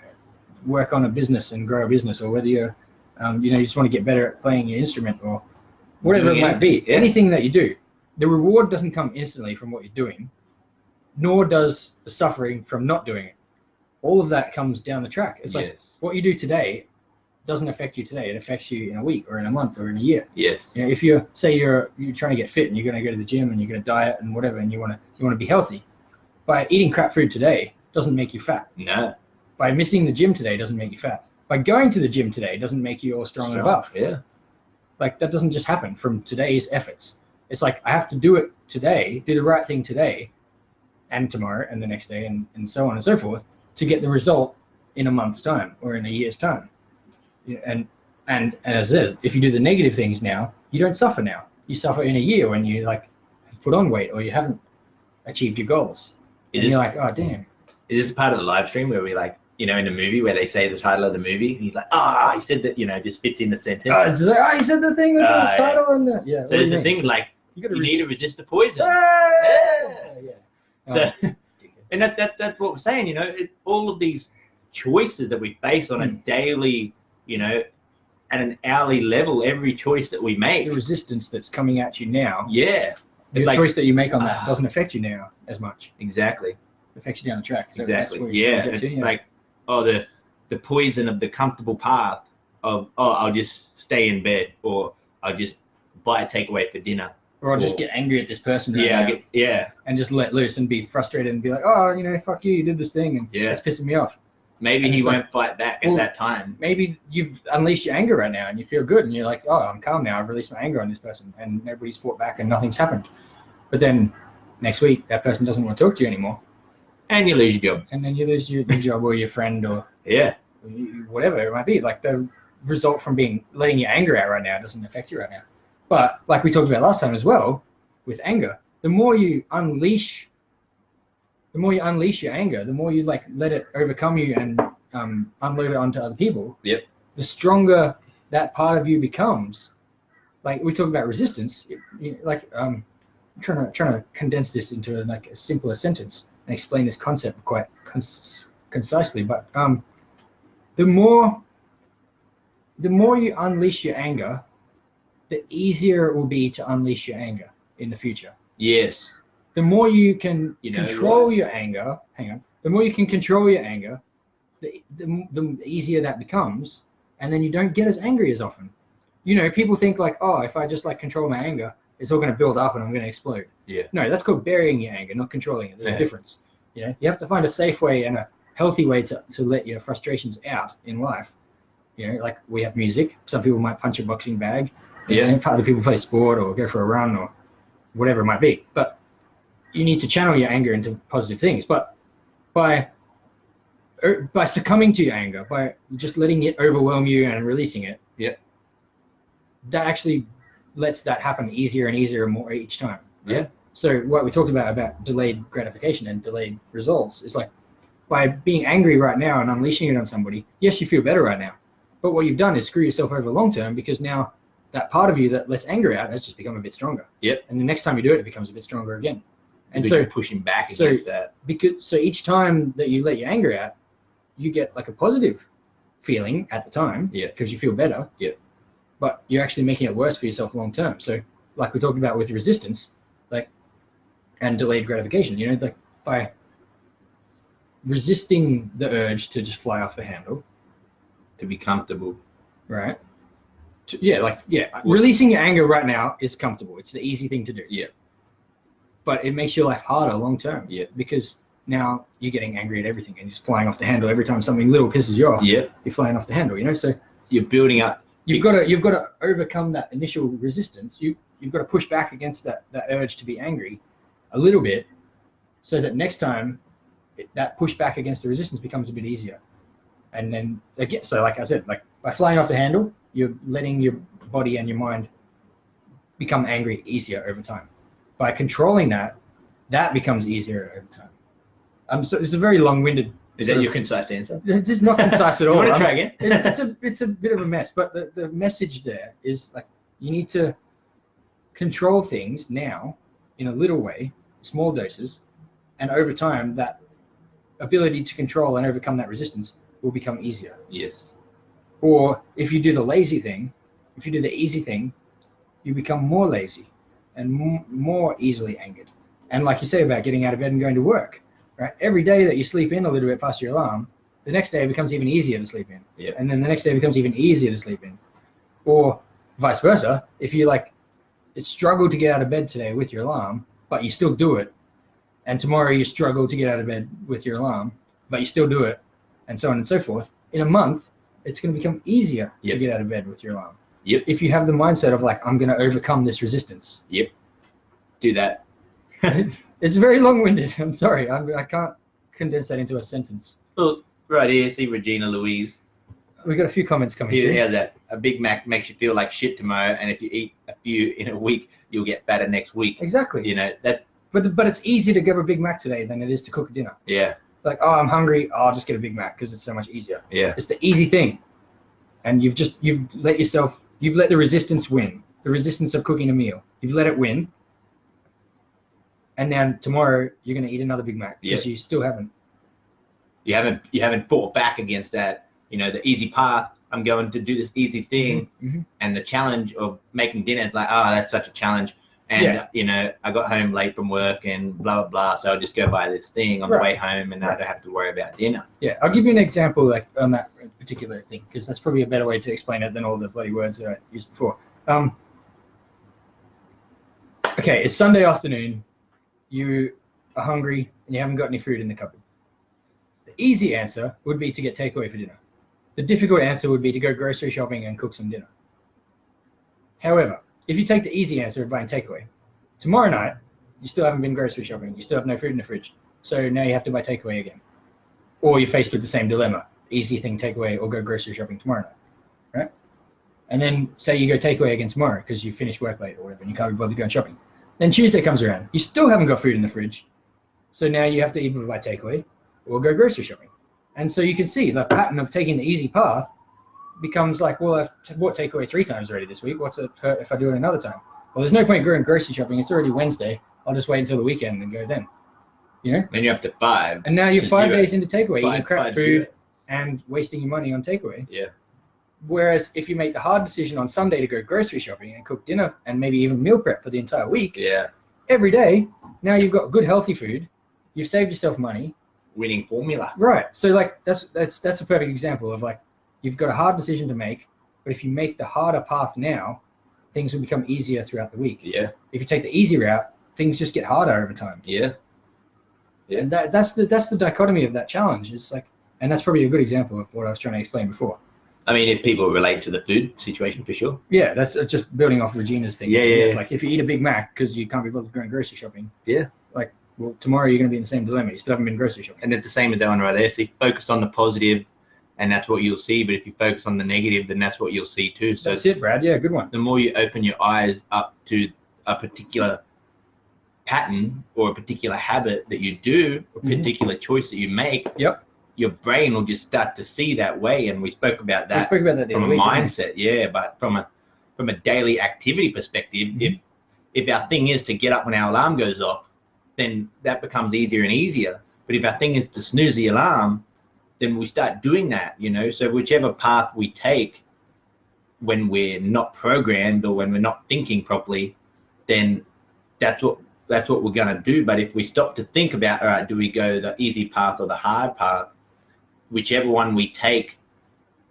work on a business and grow a business, or whether you're you just want to get better at playing your instrument, or whatever it might be. Yeah. Anything that you do, the reward doesn't come instantly from what you're doing, nor does the suffering from not doing it. All of that comes down the track. It's like what you do today doesn't affect you today. It affects you in a week or in a month or in a year. Yes. If you're trying to get fit and you're going to go to the gym and you're going to diet and whatever, and you want to be healthy, by eating crap food today doesn't make you fat. No. By missing the gym today doesn't make you fat. By going to the gym today doesn't make you all strong and buff. Yeah. Like that doesn't just happen from today's efforts. It's like I have to do it today, do the right thing today, and tomorrow and the next day and so on and so forth to get the result in a month's time or in a year's time. And as I said, if you do the negative things now, you don't suffer now. You suffer in a year when you put on weight or you haven't achieved your goals. And you're like, oh damn. Is this part of the live stream where we in the movie where they say the title of the movie and he's like, he said that, just fits in the sentence. Oh, it's like, he said the thing with the title and the, yeah. So there's the thing you need to resist the poison. So, and that's what we're saying, all of these choices that we face on a daily, at an hourly level, every choice that we make. The resistance that's coming at you now. Yeah. The choice that you make on that doesn't affect you now as much. Exactly. It affects you down the track. So exactly. The poison of the comfortable path of, I'll just stay in bed, or I'll just buy a takeaway for dinner. Or I'll just get angry at this person and just let loose and be frustrated and be like, fuck you did this thing and it's pissing me off. Maybe he won't fight back at that time. Maybe you've unleashed your anger right now and you feel good and you're like, I'm calm now, I've released my anger on this person and nobody's fought back and nothing's happened. But then next week that person doesn't want to talk to you anymore. And you lose your job. And then you lose your job or your friend or whatever it might be. Like the result from letting your anger out right now doesn't affect you right now. But like we talked about last time as well, with anger, the more you unleash your anger, the more you let it overcome you and unload it onto other people. Yep. The stronger that part of you becomes. Like we talk about resistance. I'm trying to condense this into a simpler sentence and explain this concept quite concisely. But the more you unleash your anger, the easier it will be to unleash your anger in the future. Yes. The more you can control your anger, the more you can control your anger, the easier that becomes, and then you don't get as angry as often. People think if I just control my anger, it's all going to build up and I'm going to explode. Yeah. No, that's called burying your anger, not controlling it. There's a difference. You have to find a safe way and a healthy way to let your frustrations out in life. We have music. Some people might punch a boxing bag. Other people play sport or go for a run or whatever it might be. But you need to channel your anger into positive things. But by succumbing to your anger, by just letting it overwhelm you and releasing it, that actually lets that happen easier and easier and more each time. Right? Yeah. So what we talked about delayed gratification and delayed results is by being angry right now and unleashing it on somebody, yes, you feel better right now. But what you've done is screw yourself over long term, because now that part of you that lets anger out has just become a bit stronger. Yep. And the next time you do it, it becomes a bit stronger again. And so pushing back against that. So each time that you let your anger out, you get a positive feeling at the time. Yeah. Because you feel better. Yeah. But you're actually making it worse for yourself long term. So like we talked about with resistance, and delayed gratification, by resisting the urge to just fly off the handle. To be comfortable. Right. Releasing your anger right now is comfortable. It's the easy thing to do. Yeah. But it makes your life harder long term. Yeah. Because now you're getting angry at everything and you're just flying off the handle every time something little pisses you off. Yeah. You're flying off the handle, So you're building up. You've got to overcome that initial resistance. You've got to push back against that urge to be angry a little bit, so that next time that push back against the resistance becomes a bit easier. And then again, so like I said, by flying off the handle, you're letting your body and your mind become angry easier over time. By controlling that, that becomes easier over time. So it's a very long-winded. Is that your concise answer? It's just not concise at all. You want to try again? It's a bit of a mess, but the message there is like you need to control things now in a little way, small doses, and over time that ability to control and overcome that resistance will become easier. Yes. Or if you do the lazy thing, if you do the easy thing, you become more lazy and more easily angered. And like you say about getting out of bed and going to work, right? Every day that you sleep in a little bit past your alarm, the next day it becomes even easier to sleep in. Yeah. And then the next day it becomes even easier to sleep in. Or vice versa, if you struggle to get out of bed today with your alarm, but you still do it, and tomorrow you struggle to get out of bed with your alarm, but you still do it, and so on and so forth, in a month, it's going to become easier to get out of bed with your alarm. Yep. If you have the mindset of like, I'm going to overcome this resistance. Yep. Do that. It's very long-winded. I'm sorry. I can't condense that into a sentence. Well, right here, see Regina Louise. We got a few comments coming Here, through. how's that? A Big Mac makes you feel like shit tomorrow, and if you eat a few in a week, you'll get fatter next week. Exactly. You know that. But it's easier to get a Big Mac today than it is to cook a dinner. Yeah. Like, oh, I'm hungry. Oh, I'll just get a Big Mac because it's so much easier. Yeah. It's the easy thing, and you've let the resistance win. The resistance of cooking a meal. You've let it win. And then tomorrow you're going to eat another Big Mac because you still haven't. You haven't fought back against that. You know, the easy path. I'm going to do this easy thing, and the challenge of making dinner is like, oh, that's such a challenge. And you know, I got home late from work and blah blah blah. So I'll just go buy this thing on the way home, and I don't have to worry about dinner. Yeah, I'll give you an example like on that particular thing because that's probably a better way to explain it than all the bloody words that I used before. Okay, it's Sunday afternoon. You are hungry and you haven't got any food in the cupboard. The easy answer would be to get takeaway for dinner. The difficult answer would be to go grocery shopping and cook some dinner. However, if you take the easy answer of buying takeaway, tomorrow night, you still haven't been grocery shopping. You still have no food in the fridge. So now you have to buy takeaway again. Or you're faced with the same dilemma. Easy thing, takeaway, or go grocery shopping tomorrow night. Right? And then say you go takeaway again tomorrow because you finished work late or whatever and you can't be bothered going shopping. Then Tuesday comes around. You still haven't got food in the fridge. So now you have to either buy takeaway or go grocery shopping. And so you can see the pattern of taking the easy path becomes like, well, I've bought takeaway 3 times already this week. What's it hurt if I do it another time? Well, there's no point going grocery shopping. It's already Wednesday. I'll just wait until the weekend and go then. You know? Then you're up to 5. And now you're 5 days into takeaway, eating crap food and wasting your money on takeaway. Yeah. Whereas if you make the hard decision on Sunday to go grocery shopping and cook dinner and maybe even meal prep for the entire week, every day, now you've got good healthy food, you've saved yourself money. Winning formula. Right. So like that's a perfect example of like you've got a hard decision to make, but if you make the harder path now, things will become easier throughout the week. Yeah. If you take the easy route, things just get harder over time. Yeah. Yeah. And that's the dichotomy of that challenge. It's like, and that's probably a good example of what I was trying to explain before. I mean, if people relate to the food situation, for sure. Yeah, that's just building off Regina's thing. Yeah. It's like if you eat a Big Mac because you can't be bothered going grocery shopping. Yeah. Like, well, tomorrow you're going to be in the same dilemma. You still haven't been grocery shopping. And it's the same as that one right there. So you focus on the positive, and that's what you'll see. But if you focus on the negative, then that's what you'll see too. So that's it, Brad. Yeah, good one. The more you open your eyes up to a particular pattern or a particular habit that you do, a particular choice that you make, your brain will just start to see that way. And we spoke about that, from a mindset, but from a daily activity perspective, if our thing is to get up when our alarm goes off, then that becomes easier and easier. But if our thing is to snooze the alarm, then we start doing that, you know. So whichever path we take when we're not programmed or when we're not thinking properly, then that's what we're going to do. But if we stop to think about, all right, do we go the easy path or the hard path, whichever one we take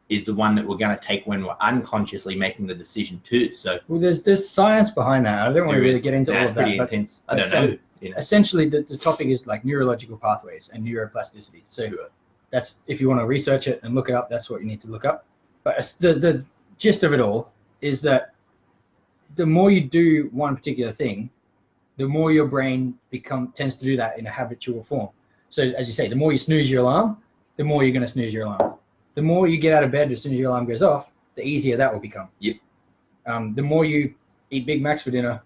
is the one that we're going to take when we're unconsciously making the decision too. So well, there's science behind that. I don't want to really get into all of that. Pretty intense. I don't know. You know. Essentially, the topic is like neurological pathways and neuroplasticity. So that's, if you want to research it and look it up, that's what you need to look up. But the gist of it all is that the more you do one particular thing, the more your brain tends to do that in a habitual form. So as you say, the more you snooze your alarm, the more you're going to snooze your alarm. The more you get out of bed as soon as your alarm goes off, the easier that will become. Yep. The more you eat Big Macs for dinner,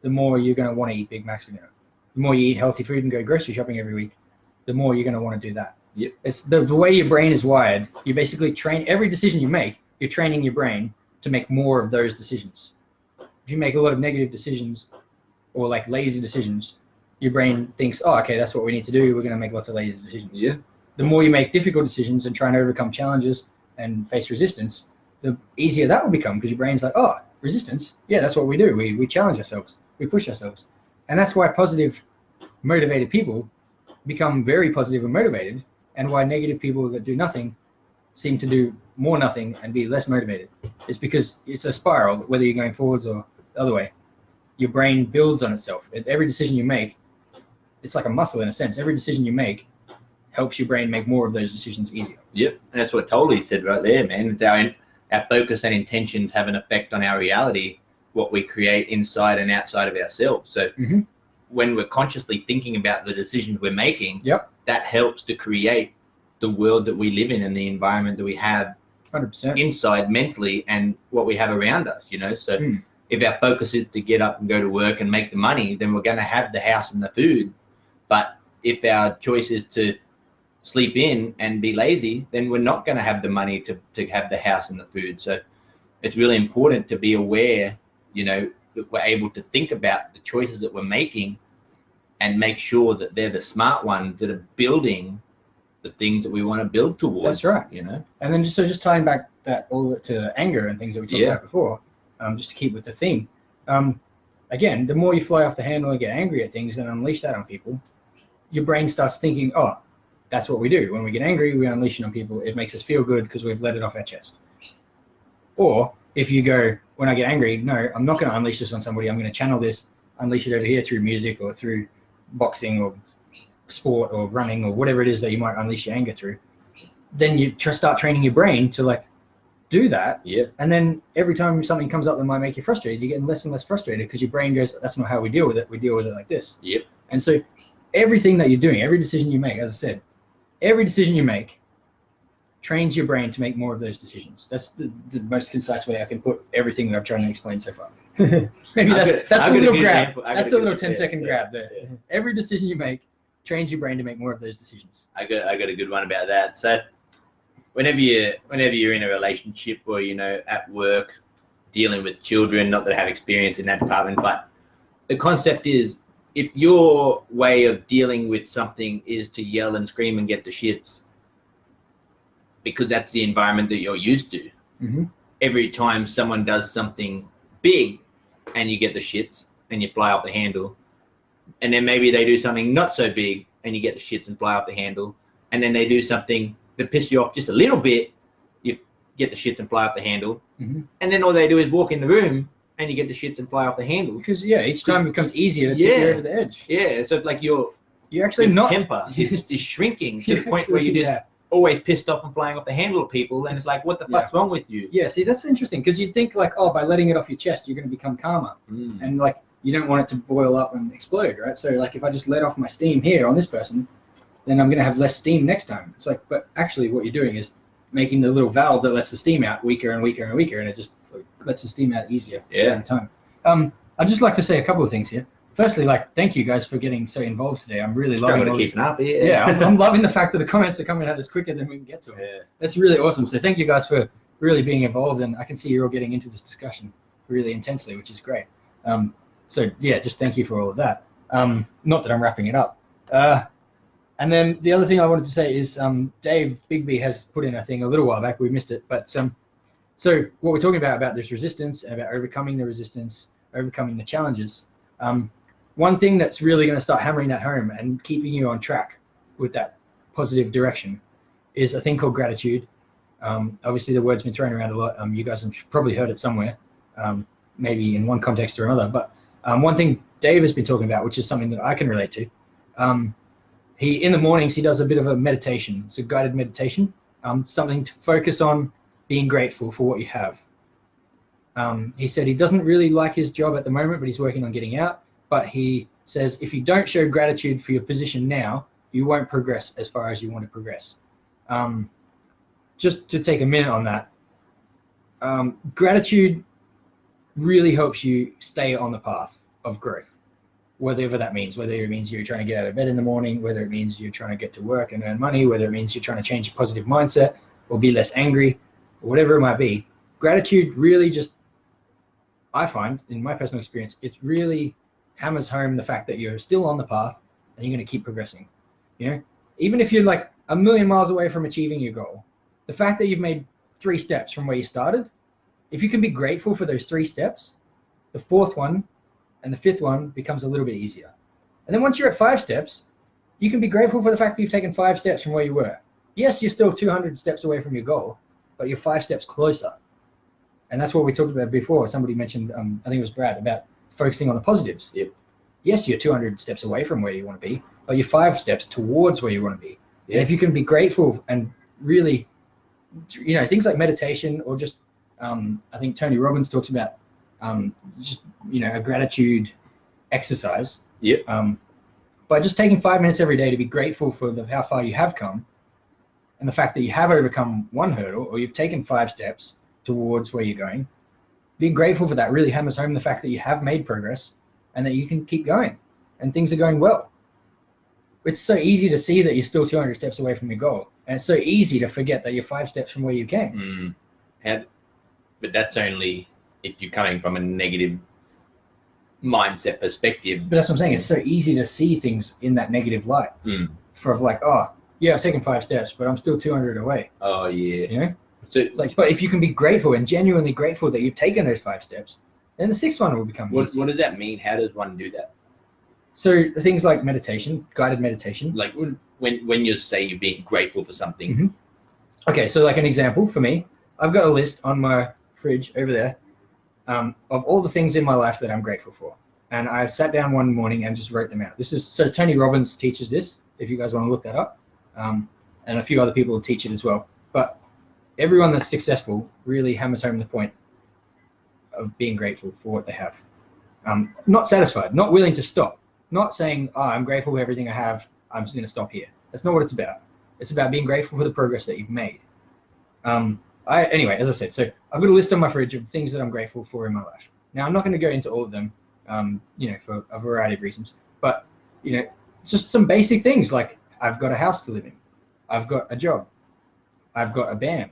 the more you're going to want to eat Big Macs for dinner. The more you eat healthy food and go grocery shopping every week, the more you're going to want to do that. Yep. It's the way your brain is wired. You basically train every decision you make. You're training your brain to make more of those decisions. If you make a lot of negative decisions or like lazy decisions, your brain thinks, oh, okay, that's what we need to do. We're going to make lots of lazy decisions. Yeah. The more you make difficult decisions and try and overcome challenges and face resistance, the easier that will become, because your brain's like, oh, resistance? Yeah, that's what we do. We challenge ourselves. We push ourselves. And that's why positive, motivated people become very positive and motivated, and why negative people that do nothing seem to do more nothing and be less motivated. It's because it's a spiral, whether you're going forwards or the other way. Your brain builds on itself. Every decision you make, it's like a muscle in a sense. Every decision you make helps your brain make more of those decisions easier. Yep, that's what Totally said right there, man. It's our focus and intentions have an effect on our reality, what we create inside and outside of ourselves. So when we're consciously thinking about the decisions we're making, that helps to create the world that we live in and the environment that we have 100%. inside mentally and what we have around us, you know. So if our focus is to get up and go to work and make the money, then we're going to have the house and the food. But if our choice is to sleep in and be lazy, then we're not going to have the money to have the house and the food. So it's really important to be aware, you know, that we're able to think about the choices that we're making and make sure that they're the smart ones that are building the things that we want to build towards. That's right. You know. And then just tying back that all to anger and things that we talked about before, just to keep with the theme. Again, the more you fly off the handle and get angry at things and unleash that on people, your brain starts thinking, oh, that's what we do. When we get angry, we unleash it on people. It makes us feel good because we've let it off our chest. Or if you go, when I get angry, no, I'm not going to unleash this on somebody. I'm going to channel this, unleash it over here through music or through boxing or sport or running or whatever it is that you might unleash your anger through. Then you start training your brain to like do that. Yeah. And then every time something comes up that might make you frustrated, you're getting less and less frustrated because your brain goes, that's not how we deal with it. We deal with it like this. Yep. And so everything that you're doing, every decision you make, as I said, every decision you make trains your brain to make more of those decisions. That's the most concise way I can put everything that I've tried to explain so far. Maybe that's the little grab. That's the little 10-second grab there. Yeah. Every decision you make trains your brain to make more of those decisions. I got a good one about that. So whenever you're in a relationship or, you know, at work, dealing with children, not that I have experience in that department, but the concept is, if your way of dealing with something is to yell and scream and get the shits, because that's the environment that you're used to, every time someone does something big and you get the shits and you fly off the handle, and then maybe they do something not so big and you get the shits and fly off the handle, and then they do something that pisses you off just a little bit, you get the shits and fly off the handle, and then all they do is walk in the room and you get the shits and fly off the handle. Because each time it becomes easier to tip you over the edge. Yeah, so like you're actually not temper is shrinking to the point where you're just always pissed off and flying off the handle of people, and it's like, what the fuck's wrong with you? Yeah, see, that's interesting, because you'd think like, oh, by letting it off your chest, you're going to become calmer, and like you don't want it to boil up and explode, right? So like if I just let off my steam here on this person, then I'm going to have less steam next time. It's like, but actually what you're doing is making the little valve that lets the steam out weaker and weaker and weaker, and it just lets the steam out easier every time. I'd just like to say a couple of things here. Firstly, like, thank you guys for getting so involved today. I'm really loving all keeping up. I'm loving the fact that the comments are coming at us quicker than we can get to them. Yeah. That's really awesome. So thank you guys for really being involved, and I can see you're all getting into this discussion really intensely, which is great. So yeah, just thank you for all of that. Not that I'm wrapping it up. And then the other thing I wanted to say is Dave Bigby has put in a thing a little while back. We missed it, but so what we're talking about this resistance and about overcoming the resistance, overcoming the challenges. One thing that's really going to start hammering that home and keeping you on track with that positive direction is a thing called gratitude. Obviously, the word's been thrown around a lot. You guys have probably heard it somewhere, maybe in one context or another. But one thing Dave has been talking about, which is something that I can relate to, in the mornings he does a bit of a meditation. It's a guided meditation, something to focus on being grateful for what you have. He said he doesn't really like his job at the moment, but he's working on getting out. But he says if you don't show gratitude for your position now, you won't progress as far as you want to progress. Just to take a minute on that, gratitude really helps you stay on the path of growth, whatever that means, whether it means you're trying to get out of bed in the morning, whether it means you're trying to get to work and earn money, whether it means you're trying to change a positive mindset or be less angry, or whatever it might be. Gratitude really just, I find, in my personal experience, it really hammers home the fact that you're still on the path and you're going to keep progressing. You know, even if you're like a million miles away from achieving your goal, the fact that you've made 3 steps from where you started, if you can be grateful for those 3 steps, the 4th one and the 5th one becomes a little bit easier. And then once you're at 5 steps, you can be grateful for the fact that you've taken 5 steps from where you were. Yes, you're still 200 steps away from your goal, but you're 5 steps closer. And that's what we talked about before. Somebody mentioned, I think it was Brad, about focusing on the positives. Yep. Yes, you're 200 steps away from where you want to be, but you're 5 steps towards where you want to be. Yep. And if you can be grateful and really, you know, things like meditation, or just, I think Tony Robbins talks about just, you know, a gratitude exercise. Yep. By just taking 5 minutes every day to be grateful for how far you have come, and the fact that you have overcome 1 hurdle, or you've taken 5 steps towards where you're going, being grateful for that really hammers home the fact that you have made progress and that you can keep going and things are going well. It's so easy to see that you're still 200 steps away from your goal, and it's so easy to forget that you're 5 steps from where you came. But that's only if you're coming from a negative mindset perspective. But that's what I'm saying. It's so easy to see things in that negative light. For like, oh yeah, I've taken 5 steps, but I'm still 200 away. Oh yeah. You know. So it's like, but if you can be grateful and genuinely grateful that you've taken those 5 steps, then the 6th one will become easy. What does that mean? How does one do that? So things like meditation, guided meditation. Like when you say you're being grateful for something. Okay, so like an example for me, I've got a list on my fridge over there of all the things in my life that I'm grateful for. And I sat down one morning and just wrote them out. So Tony Robbins teaches this, if you guys want to look that up. And a few other people will teach it as well. But everyone that's successful really hammers home the point of being grateful for what they have. Not satisfied, not willing to stop, not saying, oh, I'm grateful for everything I have, I'm just going to stop here. That's not what it's about. It's about being grateful for the progress that you've made. Anyway, as I said, so I've got a list on my fridge of things that I'm grateful for in my life. Now, I'm not going to go into all of them, you know, for a variety of reasons, but, you know, just some basic things like I've got a house to live in. I've got a job. I've got a band.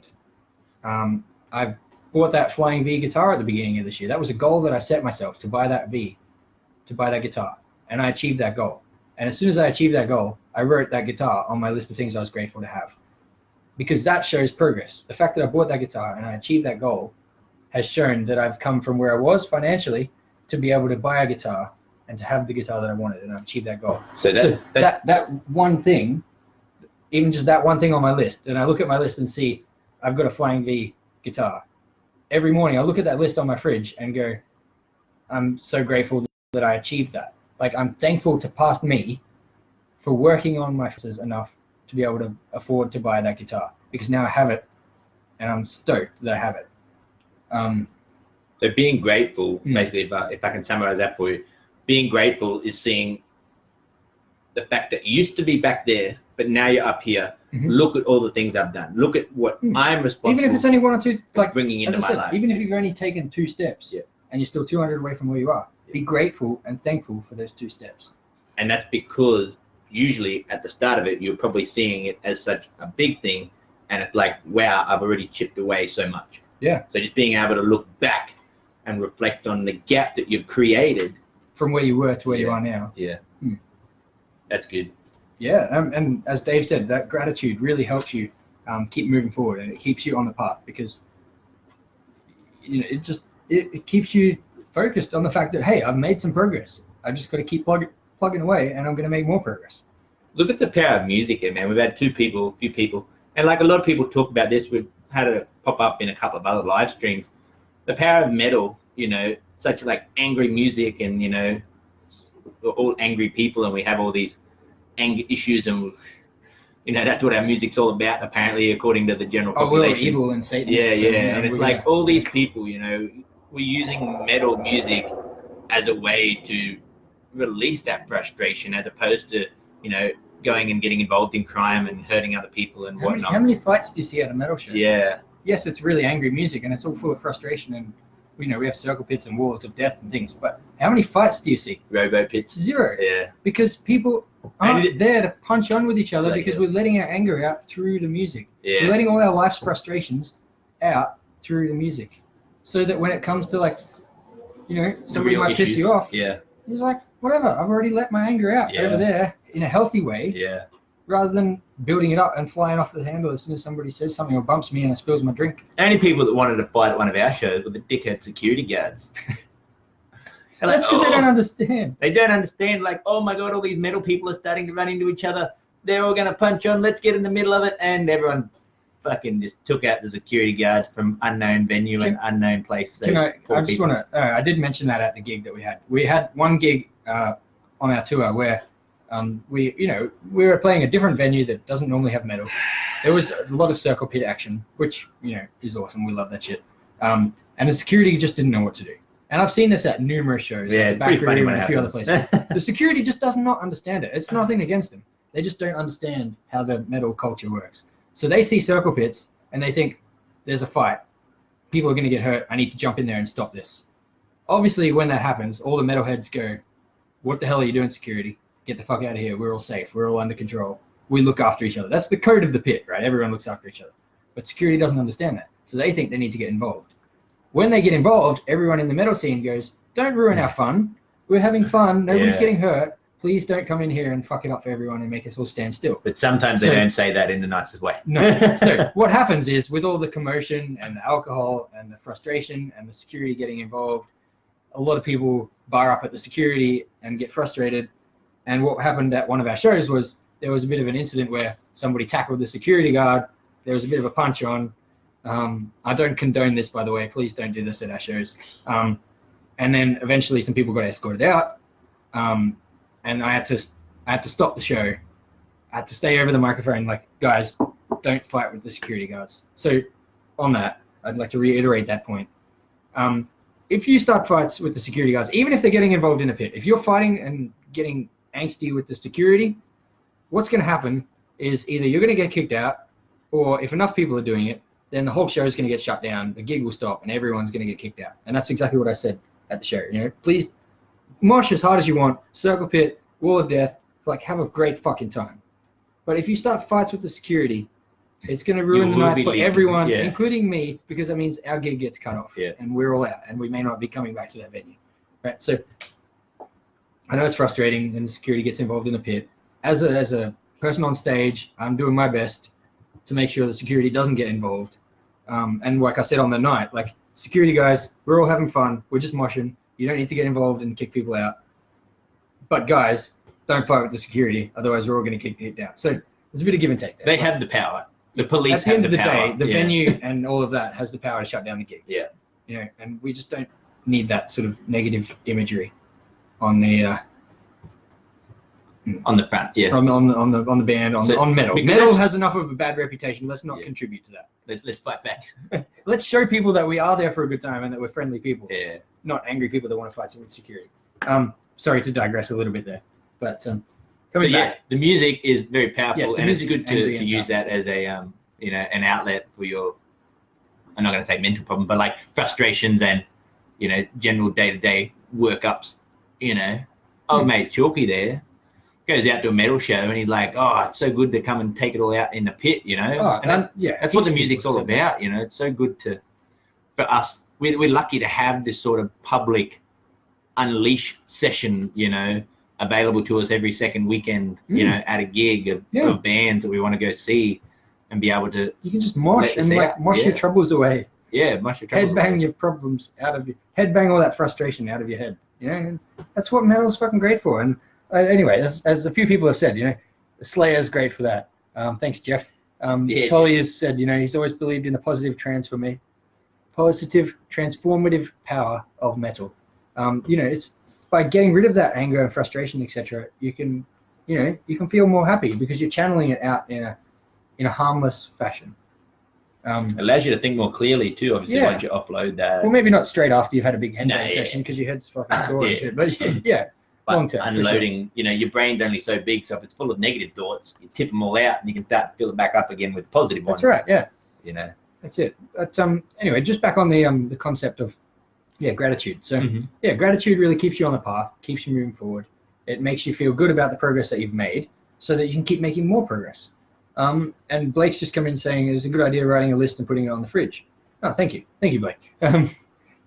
I've bought that Flying V guitar at the beginning of this year. That was a goal that I set myself, to buy that guitar, and I achieved that goal. And as soon as I achieved that goal, I wrote that guitar on my list of things I was grateful to have, because that shows progress. The fact that I bought that guitar and I achieved that goal has shown that I've come from where I was financially to be able to buy a guitar and to have the guitar that I wanted, and I've achieved that goal. So that one thing, even just that one thing on my list, and I look at my list and see I've got a Flying V guitar. Every morning I look at that list on my fridge and go, I'm so grateful that I achieved that. Like, I'm thankful to past me for working on my finances enough to be able to afford to buy that guitar, because now I have it and I'm stoked that I have it. So being grateful, basically, if I can summarize that for you, being grateful is seeing the fact that you used to be back there, but now you're up here. Look at all the things I've done. Look at what I'm responsible for. Even if it's only 1 or 2, like bringing into my life. Even if you've only taken 2 steps, and you're still 200 away from where you are, be grateful and thankful for those 2 steps. And that's because usually at the start of it, you're probably seeing it as such a big thing, and it's like, wow, I've already chipped away so much. Yeah. So just being able to look back and reflect on the gap that you've created from where you were to where you are now. Yeah. That's good. Yeah, and as Dave said, that gratitude really helps you keep moving forward, and it keeps you on the path, because you know it keeps you focused on the fact that, hey, I've made some progress. I've just got to keep plugging away, and I'm going to make more progress. Look at the power of music here, man. We've had a few people, and like a lot of people talk about this. We've had it pop up in a couple of other live streams. The power of metal, you know, such like angry music, and you know, we're all angry people, and we have all these anger issues, and you know, that's what our music's all about, apparently, according to the general population. We're evil and Satan. Yeah, and it's like all these people, you know, we're using metal music as a way to release that frustration, as opposed to, you know, going and getting involved in crime and hurting other people and whatnot. How many fights do you see at a metal show? Yeah. Yes, it's really angry music, and it's all full of frustration, and we have circle pits and walls of death and things, but how many fights do you see? Robo pits. Zero. Yeah. Because people aren't Maybe there to punch on with each other Like, because yeah. we're letting our anger out through the music. Yeah. We're letting all our life's frustrations out through the music. So that when it comes to like, somebody real might piss issues. you off, Yeah. he's like, whatever, I've already let my anger out Yeah. over there in a healthy way, Yeah. rather than building it up and flying off the handle as soon as somebody says something or bumps me and I spills my drink. The only people that wanted to fight at one of our shows were the dickhead security guards. That's because they don't understand. They don't understand, like, oh my God, all these metal people are starting to run into each other. They're all going to punch on. Let's get in the middle of it. And everyone fucking just took out the security guards from unknown venue and unknown place. So I just want to, I did mention that at the gig that we had. We had one gig on our tour where we were playing a different venue that doesn't normally have metal. There was a lot of circle pit action, which, is awesome. We love that shit. And the security just didn't know what to do. And I've seen this at numerous shows, Yeah, like the Back Room and a few other happens. places. The security just does not understand it. It's nothing against them. They just don't understand how the metal culture works. So they see circle pits and they think there's a fight. People are going to get hurt. I need to jump in there and stop this. Obviously, when that happens, all the metalheads go, what the hell are you doing, security? Get the fuck out of here. We're all safe. We're all under control. We look after each other. That's the code of the pit, right? Everyone looks after each other. But security doesn't understand that. So they think they need to get involved. When they get involved, everyone in the metal scene goes, don't ruin our fun. We're having fun. Nobody's getting hurt. Please don't come in here and fuck it up for everyone and make us all stand still. But sometimes they don't say that in the nicest way. No. So what happens is, with all the commotion and the alcohol and the frustration and the security getting involved, a lot of people bar up at the security and get frustrated. And what happened at one of our shows was there was a bit of an incident where somebody tackled the security guard. There was a bit of a punch on. I don't condone this, by the way. Please don't do this at our shows. And then eventually some people got escorted out. And I had to stop the show. I had to stay over the microphone like, guys, don't fight with the security guards. So on that, I'd like to reiterate that point. If you start fights with the security guards, even if they're getting involved in a pit, if you're fighting and getting angsty with the security, what's going to happen is either you're going to get kicked out, or if enough people are doing it, then the whole show is going to get shut down, the gig will stop, and everyone's going to get kicked out. And that's exactly what I said at the show. Please mosh as hard as you want, circle pit, wall of death, like have a great fucking time. But if you start fights with the security, it's going to ruin the night for everyone, including me, because that means our gig gets cut off, and we're all out, and we may not be coming back to that venue. Right? So I know it's frustrating, and the security gets involved in the pit. As a person on stage, I'm doing my best to make sure the security doesn't get involved. And like I said on the night, like, security guys, we're all having fun. We're just moshing. You don't need to get involved and kick people out. But guys, don't fight with the security, otherwise we're all going to get kicked out. So there's a bit of give and take there. They have the power. The police at the end of the power. day, the venue and all of that has the power to shut down the gig. Yeah. And we just don't need that sort of negative imagery on the front, yeah. On the band, on metal. Metal has enough of a bad reputation. Let's not contribute to that. Let's fight back. Let's show people that we are there for a good time and that we're friendly people. Yeah. Not angry people that want to fight with security. Sorry to digress a little bit there, but coming back. The music is very powerful, and it's good to use that as a an outlet for your, I'm not going to say mental problem, but like frustrations and general day-to-day workups. Old mate Chalky there goes out to a metal show and he's like, oh, it's so good to come and take it all out in the pit, that's what the music's all about. It's so good for us. We're lucky to have this sort of public unleash session, available to us every second weekend, at a gig of bands that we want to go see, and be able to. You can just mosh and mosh your troubles away. Yeah, mosh your troubles. Headbang your problems out of your headbang all that frustration out of your head. And that's what metal's fucking great for. And anyway, as a few people have said, Slayer's great for that. Thanks, Jeff. Tolly has said, he's always believed in the positive transformative power of metal. It's by getting rid of that anger and frustration, etc. You can feel more happy because you're channeling it out in a harmless fashion. Allows you to think more clearly too. Obviously, once you offload that. Well, maybe not straight after you've had a big headbang session because your head's fucking sore and shit. But but long term, unloading, your brain's only so big, so if it's full of negative thoughts, you tip them all out and you can start to fill it back up again with positive ones. That's right. Yeah. That's it. But anyway, just back on the concept of Yeah, gratitude. So Mhm. yeah, gratitude really keeps you on the path, keeps you moving forward. It makes you feel good about the progress that you've made so that you can keep making more progress. And Blake's just come in saying it's a good idea writing a list and putting it on the fridge. Oh, thank you. Thank you, Blake. I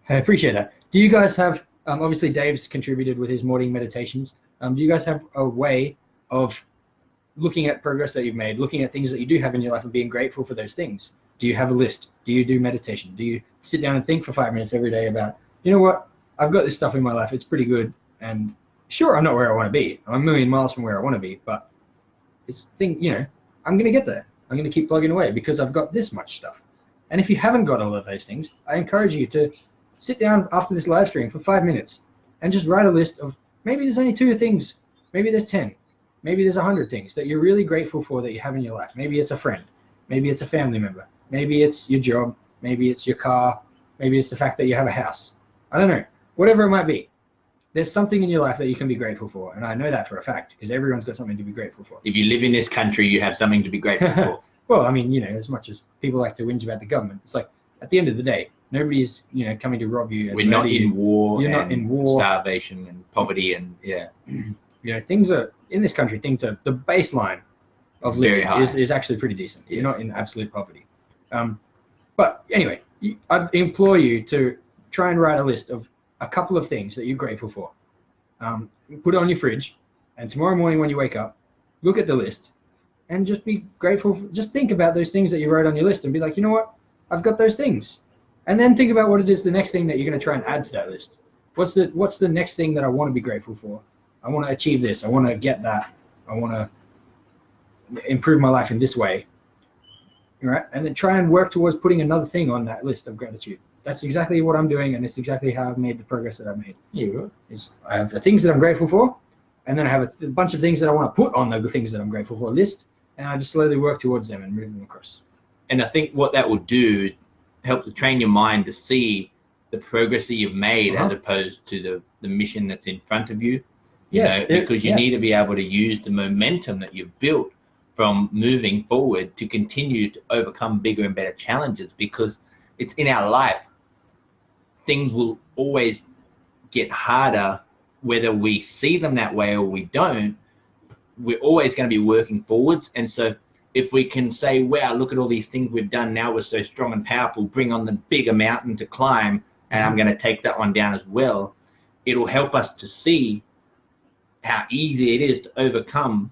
appreciate that. Do you guys have, obviously Dave's contributed with his morning meditations. Do you guys have a way of looking at progress that you've made, looking at things that you do have in your life and being grateful for those things? Do you have a list? Do you do meditation? Do you sit down and think for 5 minutes every day about, you know what, I've got this stuff in my life, it's pretty good, and sure, I'm not where I want to be. I'm a million miles from where I want to be, but I'm going to get there. I'm going to keep plugging away because I've got this much stuff. And if you haven't got all of those things, I encourage you to sit down after this live stream for 5 minutes and just write a list of maybe there's only 2 things, maybe there's 10, maybe there's 100 things that you're really grateful for that you have in your life. Maybe it's a friend, maybe it's a family member, maybe it's your job, maybe it's your car, maybe it's the fact that you have a house. I don't know, whatever it might be. There's something in your life that you can be grateful for, and I know that for a fact because everyone's got something to be grateful for. If you live in this country, you have something to be grateful for. Well, I mean, as much as people like to whinge about the government, it's like at the end of the day, nobody's coming to rob you. We're not in war. You're not in war. Starvation and poverty and yeah. Things are in this country. Things are the baseline of living is actually pretty decent. Yes. You're not in absolute poverty. But anyway, I implore you to try and write a list of a couple of things that you're grateful for. Put it on your fridge, and tomorrow morning when you wake up, look at the list and just be grateful. Just think about those things that you wrote on your list and be like, you know what? I've got those things. And then think about what it is the next thing that you're going to try and add to that list. What's the next thing that I want to be grateful for? I want to achieve this. I want to get that. I want to improve my life in this way. Right? And then try and work towards putting another thing on that list of gratitude. That's exactly what I'm doing, and it's exactly how I've made the progress that I've made. Yeah. I have the things that I'm grateful for, and then I have a bunch of things that I want to put on the things that I'm grateful for list, and I just slowly work towards them and move them across. And I think what that will do, help to train your mind to see the progress that you've made as opposed to the mission that's in front of you. Because you need to be able to use the momentum that you've built from moving forward to continue to overcome bigger and better challenges, because it's in our life. Things will always get harder, whether we see them that way or we don't. We're always going to be working forwards. And so if we can say, wow, look at all these things we've done, now we're so strong and powerful, bring on the bigger mountain to climb, and I'm going to take that one down as well, it'll help us to see how easy it is to overcome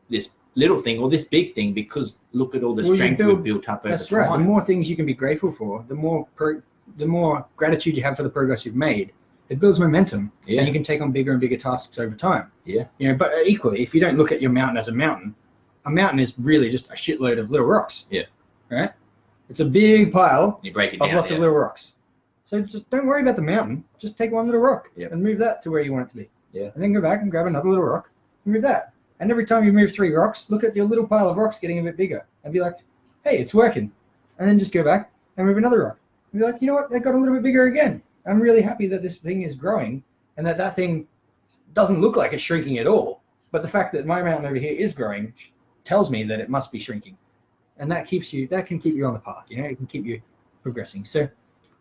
this little thing or this big thing, because look at all the strength we've built up over time. That's right. The more things you can be grateful for, the more gratitude you have for the progress you've made, it builds momentum, and you can take on bigger and bigger tasks over time. Yeah. But equally, if you don't look at your mountain as a mountain is really just a shitload of little rocks. Yeah. Right? It's a big pile you break it down, of lots of little rocks. So just don't worry about the mountain. Just take one little rock and move that to where you want it to be. Yeah. And then go back and grab another little rock and move that. And every time you move 3 rocks, look at your little pile of rocks getting a bit bigger and be like, hey, it's working. And then just go back and move another rock. And be like, you know what? It got a little bit bigger again. I'm really happy that this thing is growing and that thing doesn't look like it's shrinking at all. But the fact that my mountain over here is growing tells me that it must be shrinking. And that can keep you on the path. It can keep you progressing. So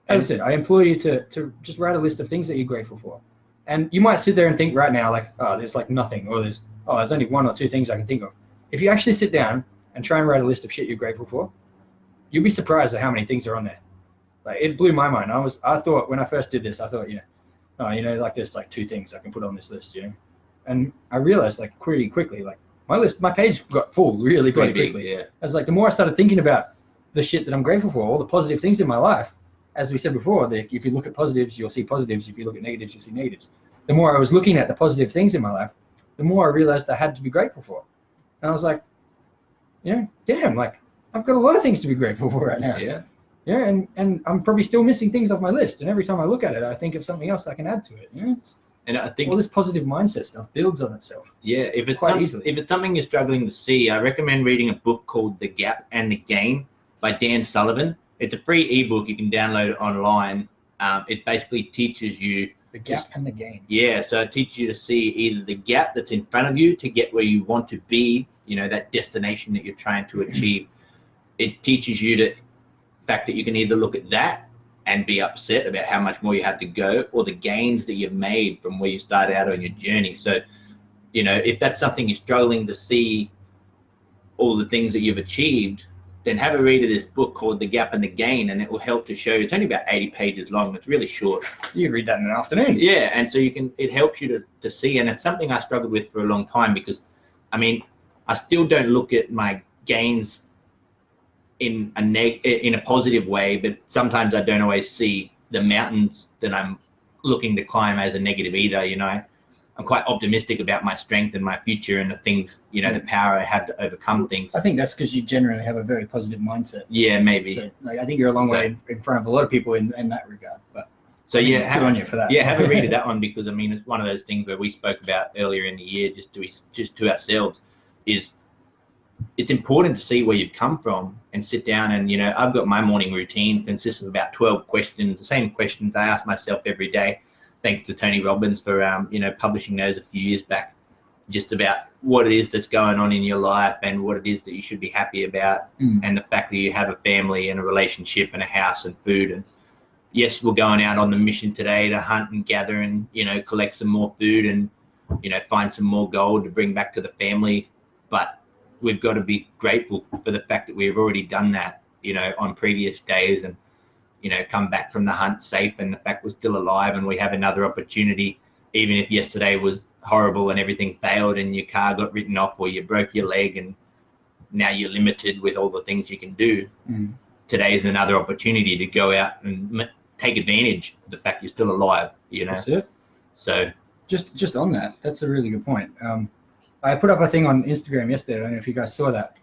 as I said, I implore you to just write a list of things that you're grateful for. And you might sit there and think right now, like, oh, there's like nothing, or there's only 1 or 2 things I can think of. If you actually sit down and try and write a list of shit you're grateful for, you'll be surprised at how many things are on there. Like, it blew my mind. I thought when I first did this, I thought, like there's like 2 things I can put on this list, And I realized like pretty quickly, like my page got full really quickly. Yeah. I was like, the more I started thinking about the shit that I'm grateful for, all the positive things in my life, as we said before, that if you look at positives, you'll see positives. If you look at negatives, you'll see negatives. The more I was looking at the positive things in my life, the more I realized I had to be grateful for. And I was like, damn, like I've got a lot of things to be grateful for right now. Yeah. Yeah, and I'm probably still missing things off my list. And every time I look at it, I think of something else I can add to it. And I think all this positive mindset stuff builds on itself. Yeah, if easily. If it's something you're struggling to see, I recommend reading a book called The Gap and the Gain by Dan Sullivan. It's a free ebook you can download it online. It basically teaches you the gap and the gain. Yeah, so it teaches you to see either the gap that's in front of you to get where you want to be, that destination that you're trying to achieve. It teaches you the fact that you can either look at that and be upset about how much more you have to go, or the gains that you've made from where you started out on your journey. So, if that's something you're struggling to see, all the things that you've achieved, then have a read of this book called The Gap and the Gain, and it will help to show you. It's only about 80 pages long. It's really short. You read that in an afternoon. Yeah, and so it helps you to see, and it's something I struggled with for a long time, because, I still don't look at my gains in a positive way, but sometimes I don't always see the mountains that I'm looking to climb as a negative either. I'm quite optimistic about my strength and my future and the things, the power I have to overcome things. I think that's because you generally have a very positive mindset. Yeah, maybe. So, I think you're a long way in front of a lot of people in that regard. But so yeah, good on you for that. Yeah, have a read of that one, because it's one of those things where we spoke about earlier in the year, just to ourselves, is it's important to see where you've come from and sit down and, I've got my morning routine consists of about 12 questions, the same questions I ask myself every day. Thanks to Tony Robbins for, publishing those a few years back, just about what it is that's going on in your life and what it is that you should be happy about, and the fact that you have a family and a relationship and a house and food. And yes, we're going out on the mission today to hunt and gather and, collect some more food and, find some more gold to bring back to the family. But we've got to be grateful for the fact that we've already done that, on previous days, and, come back from the hunt safe, and the fact we're still alive and we have another opportunity, even if yesterday was horrible and everything failed and your car got written off or you broke your leg and now you're limited with all the things you can do. Today is another opportunity to go out and take advantage of the fact you're still alive, That's it. So just on that, that's a really good point. I put up a thing on Instagram yesterday, I don't know if you guys saw that,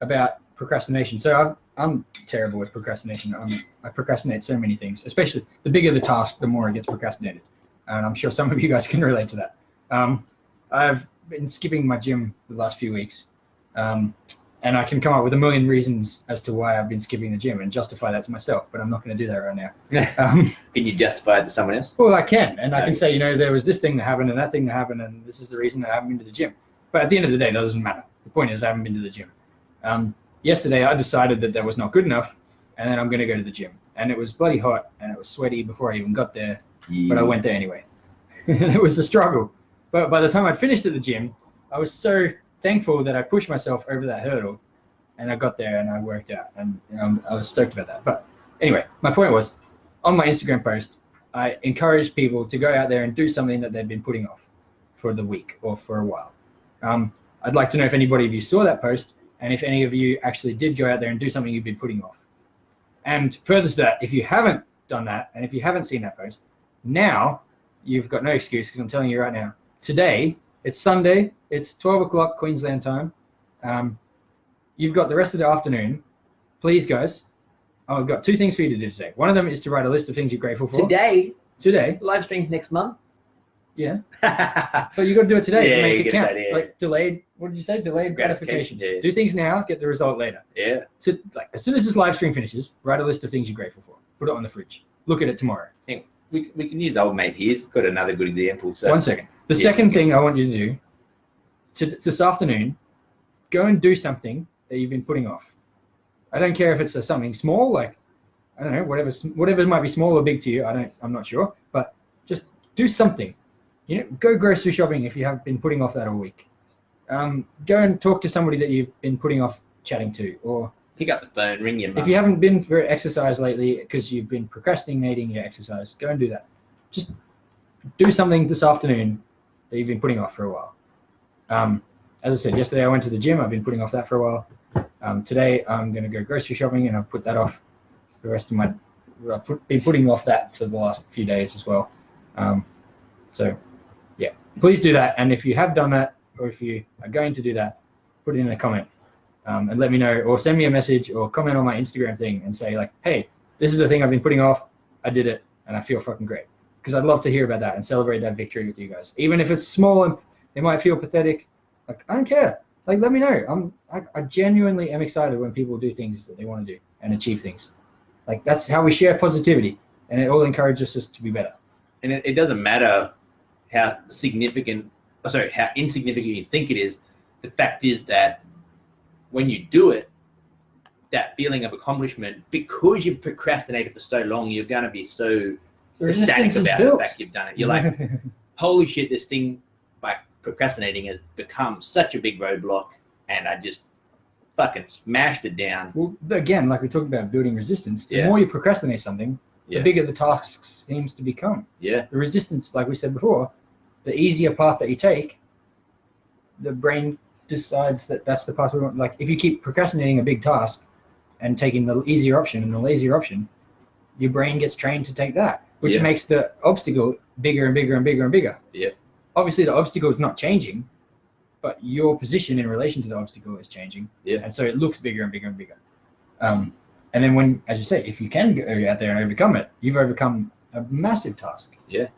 about procrastination. So I'm terrible with procrastination. I procrastinate so many things, especially the bigger the task, the more it gets procrastinated. And I'm sure some of you guys can relate to that. I've been skipping my gym the last few weeks, and I can come up with a million reasons as to why I've been skipping the gym and justify that to myself, but I'm not going to do that right now. Can you justify it to someone else? Well, I can, and I can say, there was this thing that happened and that thing that happened, and this is the reason that I haven't been to the gym. But at the end of the day, that doesn't matter. The point is I haven't been to the gym. Yesterday, I decided that was not good enough, and then I'm going to go to the gym. And it was bloody hot, and it was sweaty before I even got there, but I went there anyway. And it was a struggle. But by the time I'd finished at the gym, I was so thankful that I pushed myself over that hurdle, and I got there and I worked out, and I was stoked about that. But anyway, my point was, on my Instagram post, I encouraged people to go out there and do something that they'd been putting off for the week or for a while. I'd like to know if anybody of you saw that post, and if any of you actually did go out there and do something you've been putting off. And further to that, if you haven't done that, and if you haven't seen that post, now you've got no excuse, because I'm telling you right now, today, it's Sunday, it's 12 o'clock Queensland time. You've got the rest of the afternoon. Please, guys, I've got two things for you to do today. One of them is to write a list of things you're grateful for. Today? Live stream next month? Yeah. But you got to do it today to make it count. That, yeah. Like delayed, what did you say? Delayed gratification. Yeah. Do things now, get the result later. Yeah. So, as soon as this live stream finishes, write a list of things you're grateful for. Put it on the fridge. Look at it tomorrow. We can use old mate here. He's got another good example. So. 1 second. The second thing I want you to do, this afternoon, go and do something that you've been putting off. I don't care if it's something small, like, I don't know, whatever might be small or big to you. I'm not sure, but just do something. Go grocery shopping if you have been putting off that all week. Go and talk to somebody that you've been putting off chatting to, or pick up the phone, ring your mum. If you haven't been for exercise lately because you've been procrastinating your exercise, go and do that. Just do something this afternoon that you've been putting off for a while. As I said, yesterday I went to the gym. I've been putting off that for a while. Today I'm going to go grocery shopping, and I've put that off the rest of been putting off that for the last few days as well. So yeah, please do that. And if you have done that, or if you are going to do that, put it in a comment and let me know, or send me a message or comment on my Instagram thing and say like, hey, this is the thing I've been putting off. I did it and I feel fucking great. Because I'd love to hear about that and celebrate that victory with you guys. Even if it's small and it might feel pathetic, like, I don't care. Like, let me know. I genuinely am excited when people do things that they want to do and achieve things. Like, that's how we share positivity, and it all encourages us to be better. And it doesn't matter how insignificant you think it is. The fact is that when you do it, that feeling of accomplishment, because you've procrastinated for so long, you're going to be so ecstatic about the fact you've done it. You're like, holy shit, this thing by procrastinating has become such a big roadblock, and I just fucking smashed it down. Well, again, like we talked about building resistance, the more you procrastinate something, the bigger the task seems to become. Yeah. The resistance, like we said before, the easier path that you take, the brain decides that that's the path we want. Like if you keep procrastinating a big task and taking the easier option and the lazier option, your brain gets trained to take that, which makes the obstacle bigger and bigger and bigger and bigger. Yeah. Obviously, the obstacle is not changing, but your position in relation to the obstacle is changing. Yeah. And so it looks bigger and bigger and bigger. And then when, as you say, if you can go out there and overcome it, you've overcome a massive task. Yeah.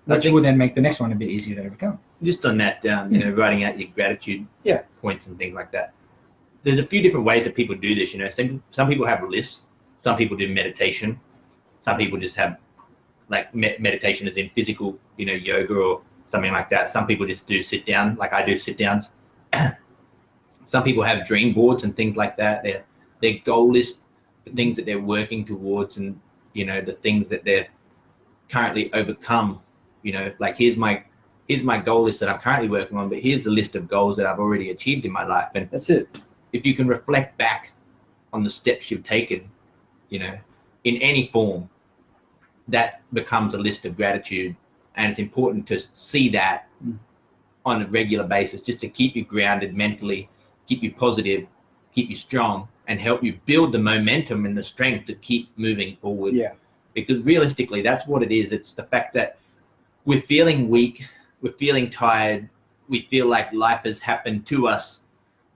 Which will then make the next one a bit easier to overcome. Just on that, writing out your gratitude points and things like that. There's a few different ways that people do this. Some people have lists. Some people do meditation. Some people just have like meditation as in physical, yoga or something like that. Some people just do sit down, like I do sit downs. Some people have dream boards and things like that. Their goal list, the things that they're working towards, and the things that they're currently overcome. Like here's my goal list that I'm currently working on, but here's a list of goals that I've already achieved in my life. And that's it. If you can reflect back on the steps you've taken, in any form, that becomes a list of gratitude. And it's important to see that on a regular basis, just to keep you grounded mentally, keep you positive, keep you strong, and help you build the momentum and the strength to keep moving forward. Yeah. Because realistically, that's what it is. It's the fact that we're feeling weak, we're feeling tired, we feel like life has happened to us,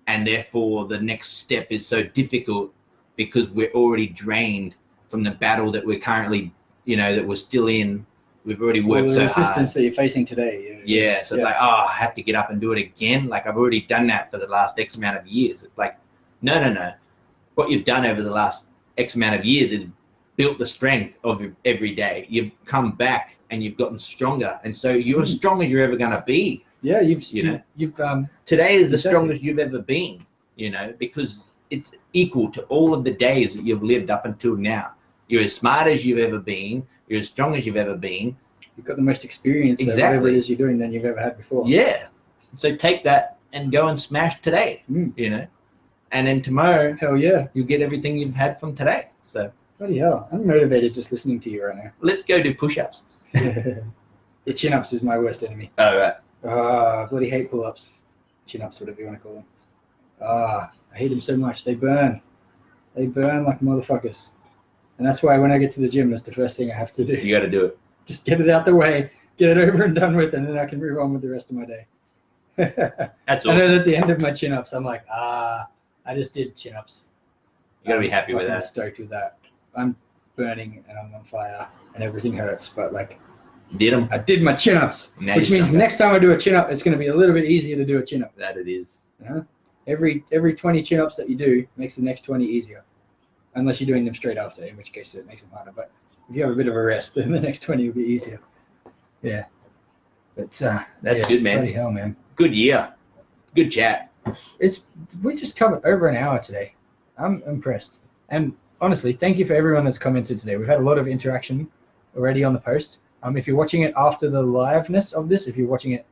and therefore the next step is so difficult because we're already drained from the battle that we're currently, that we're still in. We've already worked so hard. The resistance that you're facing today. So it's like, I have to get up and do it again. Like I've already done that for the last X amount of years. It's like, no. What you've done over the last X amount of years is built the strength of every day. You've come back and you've gotten stronger, and so you're as strong as you're ever going to be. Yeah, you've today is the strongest you've ever been. Because it's equal to all of the days that you've lived up until now. You're as smart as you've ever been. You're as strong as you've ever been. You've got the most experience of whatever it is you're doing than you've ever had before. Yeah. So take that and go and smash today. And then tomorrow, hell yeah, you'll get everything you've had from today. So bloody hell, I'm motivated just listening to you right now. Let's go do push-ups. Your chin-ups is my worst enemy. Oh, right. I bloody hate pull-ups. Chin-ups, whatever you want to call them. I hate them so much. They burn. They burn like motherfuckers. And that's why when I get to the gym, that's the first thing I have to do. You got to do it. Just get it out the way, get it over and done with, and then I can move on with the rest of my day. That's awesome. And then at the end of my chin-ups, I'm like, I just did chin-ups. You got to be happy with that. I'm stoked with that. I'm burning and I'm on fire and everything hurts, but like, did them. I did my chin-ups, which means next time I do a chin-up, it's going to be a little bit easier to do a chin-up. That it is. Every 20 chin-ups that you do makes the next 20 easier. Unless you're doing them straight after, in which case it makes them harder. But if you have a bit of a rest, then the next 20 will be easier. Yeah. But that's good, man. Bloody hell, man. Good year. Good chat. We just covered over an hour today. I'm impressed. And honestly, thank you for everyone that's commented today. We've had a lot of interaction already on the post. If you're watching it after the liveness of this, if you're watching it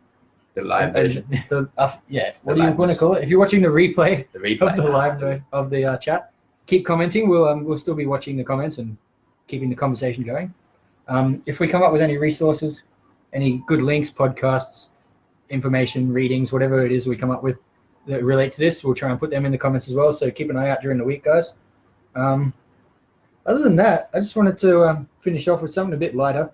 the live version, what do you want to call it? If you're watching the replay of the live of the chat, keep commenting. We'll still be watching the comments and keeping the conversation going. If we come up with any resources, any good links, podcasts, information, readings, whatever it is we come up with that relate to this, we'll try and put them in the comments as well. So keep an eye out during the week, guys. Other than that, I just wanted to finish off with something a bit lighter.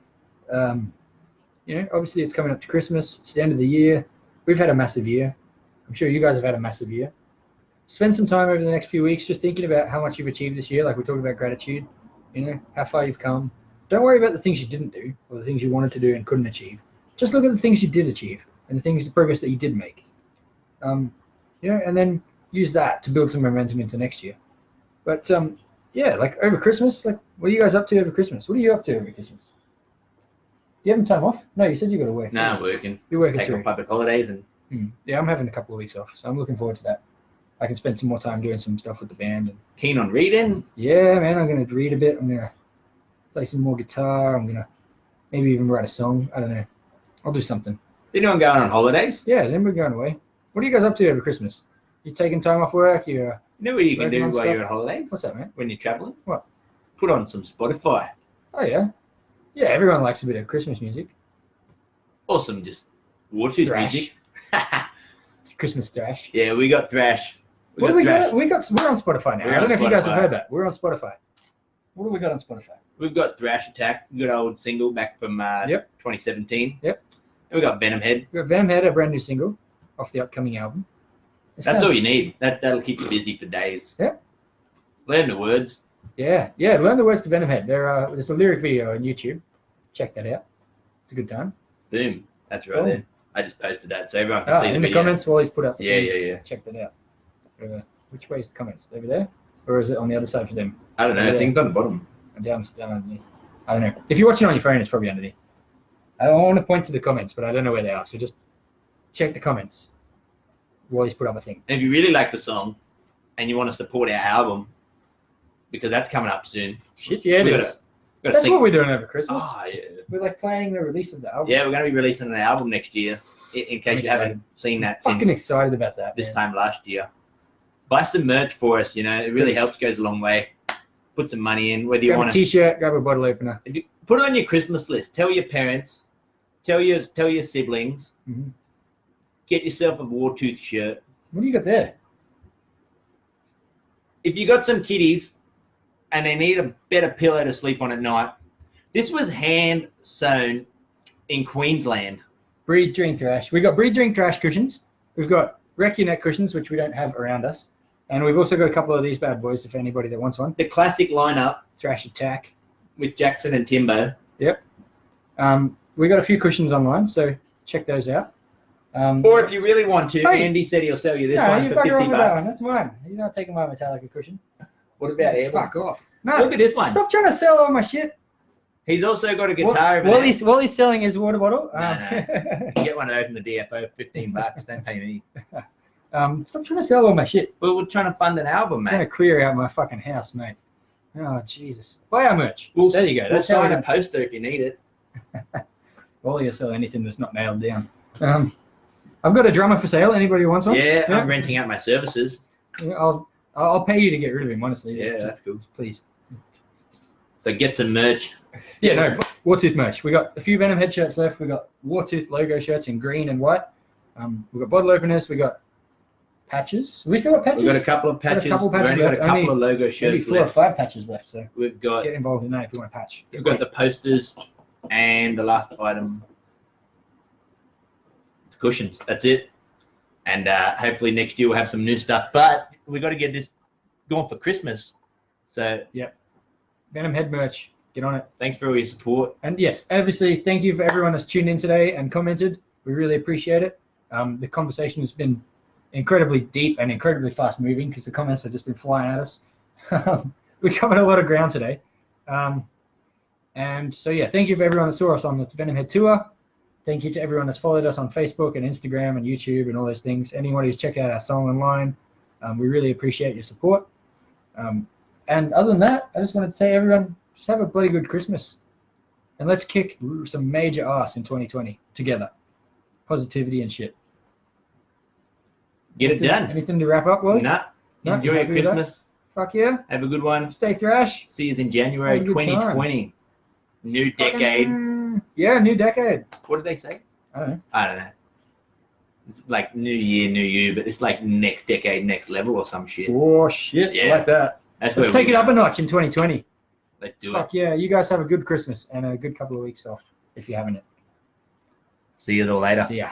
Obviously it's coming up to Christmas. It's the end of the year. We've had a massive year. I'm sure you guys have had a massive year. Spend some time over the next few weeks just thinking about how much you've achieved this year. Like we talked about gratitude, how far you've come. Don't worry about the things you didn't do or the things you wanted to do and couldn't achieve. Just look at the things you did achieve and the progress that you did make. And then use that to build some momentum into next year. But like over Christmas, like what are you guys up to over Christmas? What are you up to over Christmas? You having time off? No, you said you got to work. No, I'm working. You're working too. Taking public holidays and. Yeah, I'm having a couple of weeks off, so I'm looking forward to that. I can spend some more time doing some stuff with the band. And Keen on reading? yeah, man, I'm gonna read a bit. I'm gonna play some more guitar. I'm gonna maybe even write a song. I don't know. I'll do something. Is anyone going on holidays? Yeah, is anybody going away? What are you guys up to over Christmas? You taking time off work? You You know what you can working do on while stuff? you're on holidays? What's that, man? When you're traveling? What? Put on some Spotify. Oh yeah, yeah. Everyone likes a bit of Christmas music. Or some just watches Thrash. music. Christmas thrash. Yeah, we got thrash. What do we thrash. got? We're on Spotify now. We're I don't on know if you guys have Spotify. heard that. We're on Spotify. What do we got on Spotify? We've got Thrash Attack, good old single back from Yep. 2017. Yep. And we got Venom Head. We got Venom Head, a brand new single off the upcoming album. That's all you need. That'll keep you busy for days. Yeah. Learn the words. Yeah. Learn the words to Venom Head. There's a lyric video on YouTube. Check that out. It's a good time. Boom. That's right Cool. there. I just posted that so everyone can see the in the video. comments, Wally's put up. Yeah. Check that out. Which way is the comments? Over there, or is it on the other side for them? I don't know. Yeah. I think it's on the bottom. Down underneath. I don't know. If you're watching on your phone, it's probably underneath. I don't want to point to the comments, but I don't know where they are. So just check the comments. Wally's put up a thing. And if you really like the song and you want to support our album, because that's coming up soon. Shit, yeah, it we is. gotta That's sing. what we're doing over Christmas. Oh, yeah. We're like planning the release of the album. Yeah, we're going to be releasing an album next year, in case you haven't seen that Fucking since excited about that. this man. time last year. Buy some merch for us, you know, it really Yes. helps, goes a long way. Put some money in, whether you Grab a want to t-shirt, grab a bottle opener. put it on your Christmas list. Tell your parents, tell your siblings, Mhm. get yourself a Wartooth shirt. What do you got there? If you got some kiddies and they need a better pillow to sleep on at night, this was hand sewn in Queensland. Breed, drink, thrash. We've got breed, drink, thrash cushions. We've got wreck your neck cushions, which we don't have around us. And we've also got a couple of these bad boys, if anybody that wants one. The classic lineup Thrash Attack. with Jackson and Timbo. Yep. We got a few cushions online, so check those out. Or if you really want to, Hey. Andy said he'll sell you this no, one you for fuck around $50. with that one. That's mine. You're not taking my Metallica cushion. What about Airborne? Fuck off. No, Look at this one. stop trying to sell all my shit. He's also got a guitar over While he's selling his water bottle. No. Get one to open the DFO for $15. Don't pay me. Stop trying to sell all my shit. Well, we're trying to fund an album, I'm trying to mate. clear out my fucking house, mate. Oh, Jesus. Buy our merch. There you go. We'll That's how sign we a poster if you need it. Wally will sell anything that's not nailed down. I've got a drummer for sale. Anybody who wants one? Yeah, I'm renting out my services. I'll pay you to get rid of him, honestly. Yeah, Just that's cool. please. So get some merch. Yeah, no, Wartooth merch. We got a few Venom Head shirts left. We got Wartooth logo shirts in green and white. We got bottle openers. We got patches. We still got patches. We've got a couple of patches. We've got We've only got a left. couple of logo Maybe shirts 4 or left. 5 patches left. So We've got get involved in that if you want a patch. we've got the posters and the last item. It's cushions. That's it. And hopefully next year we'll have some new stuff. But we've got to get this going for Christmas. So Venom Head merch. Get on it. thanks for all your support. And yes, obviously, thank you for everyone that's tuned in today and commented. We really appreciate it. The conversation has been incredibly deep and incredibly fast moving because the comments have just been flying at us. We covered a lot of ground today. And so, yeah, thank you for everyone that saw us on the Venom Head tour. Thank you to everyone that's followed us on Facebook and Instagram and YouTube and all those things. Anyone who's checked out our song online, we really appreciate your support. And other than that, I just wanted to say, everyone, just have a bloody good Christmas. And let's kick some major ass in 2020 together. Positivity and shit. Get it done. Anything to wrap up, Willie? Nah. No, Enjoy you your happy with that? Christmas. Fuck yeah. Have a good one. Stay thrash. See you in January Have a good time. 2020. New decade. Yeah, new decade. What did they say? I don't know. I don't know. It's like new year, new you, but it's like next decade, next level or some shit. Oh, shit. Yeah. I like that. That's Let's take it up a notch in 2020. Let's do Fuck yeah. You guys have a good Christmas and a good couple of weeks off if you're having it. it. See you all later. See ya.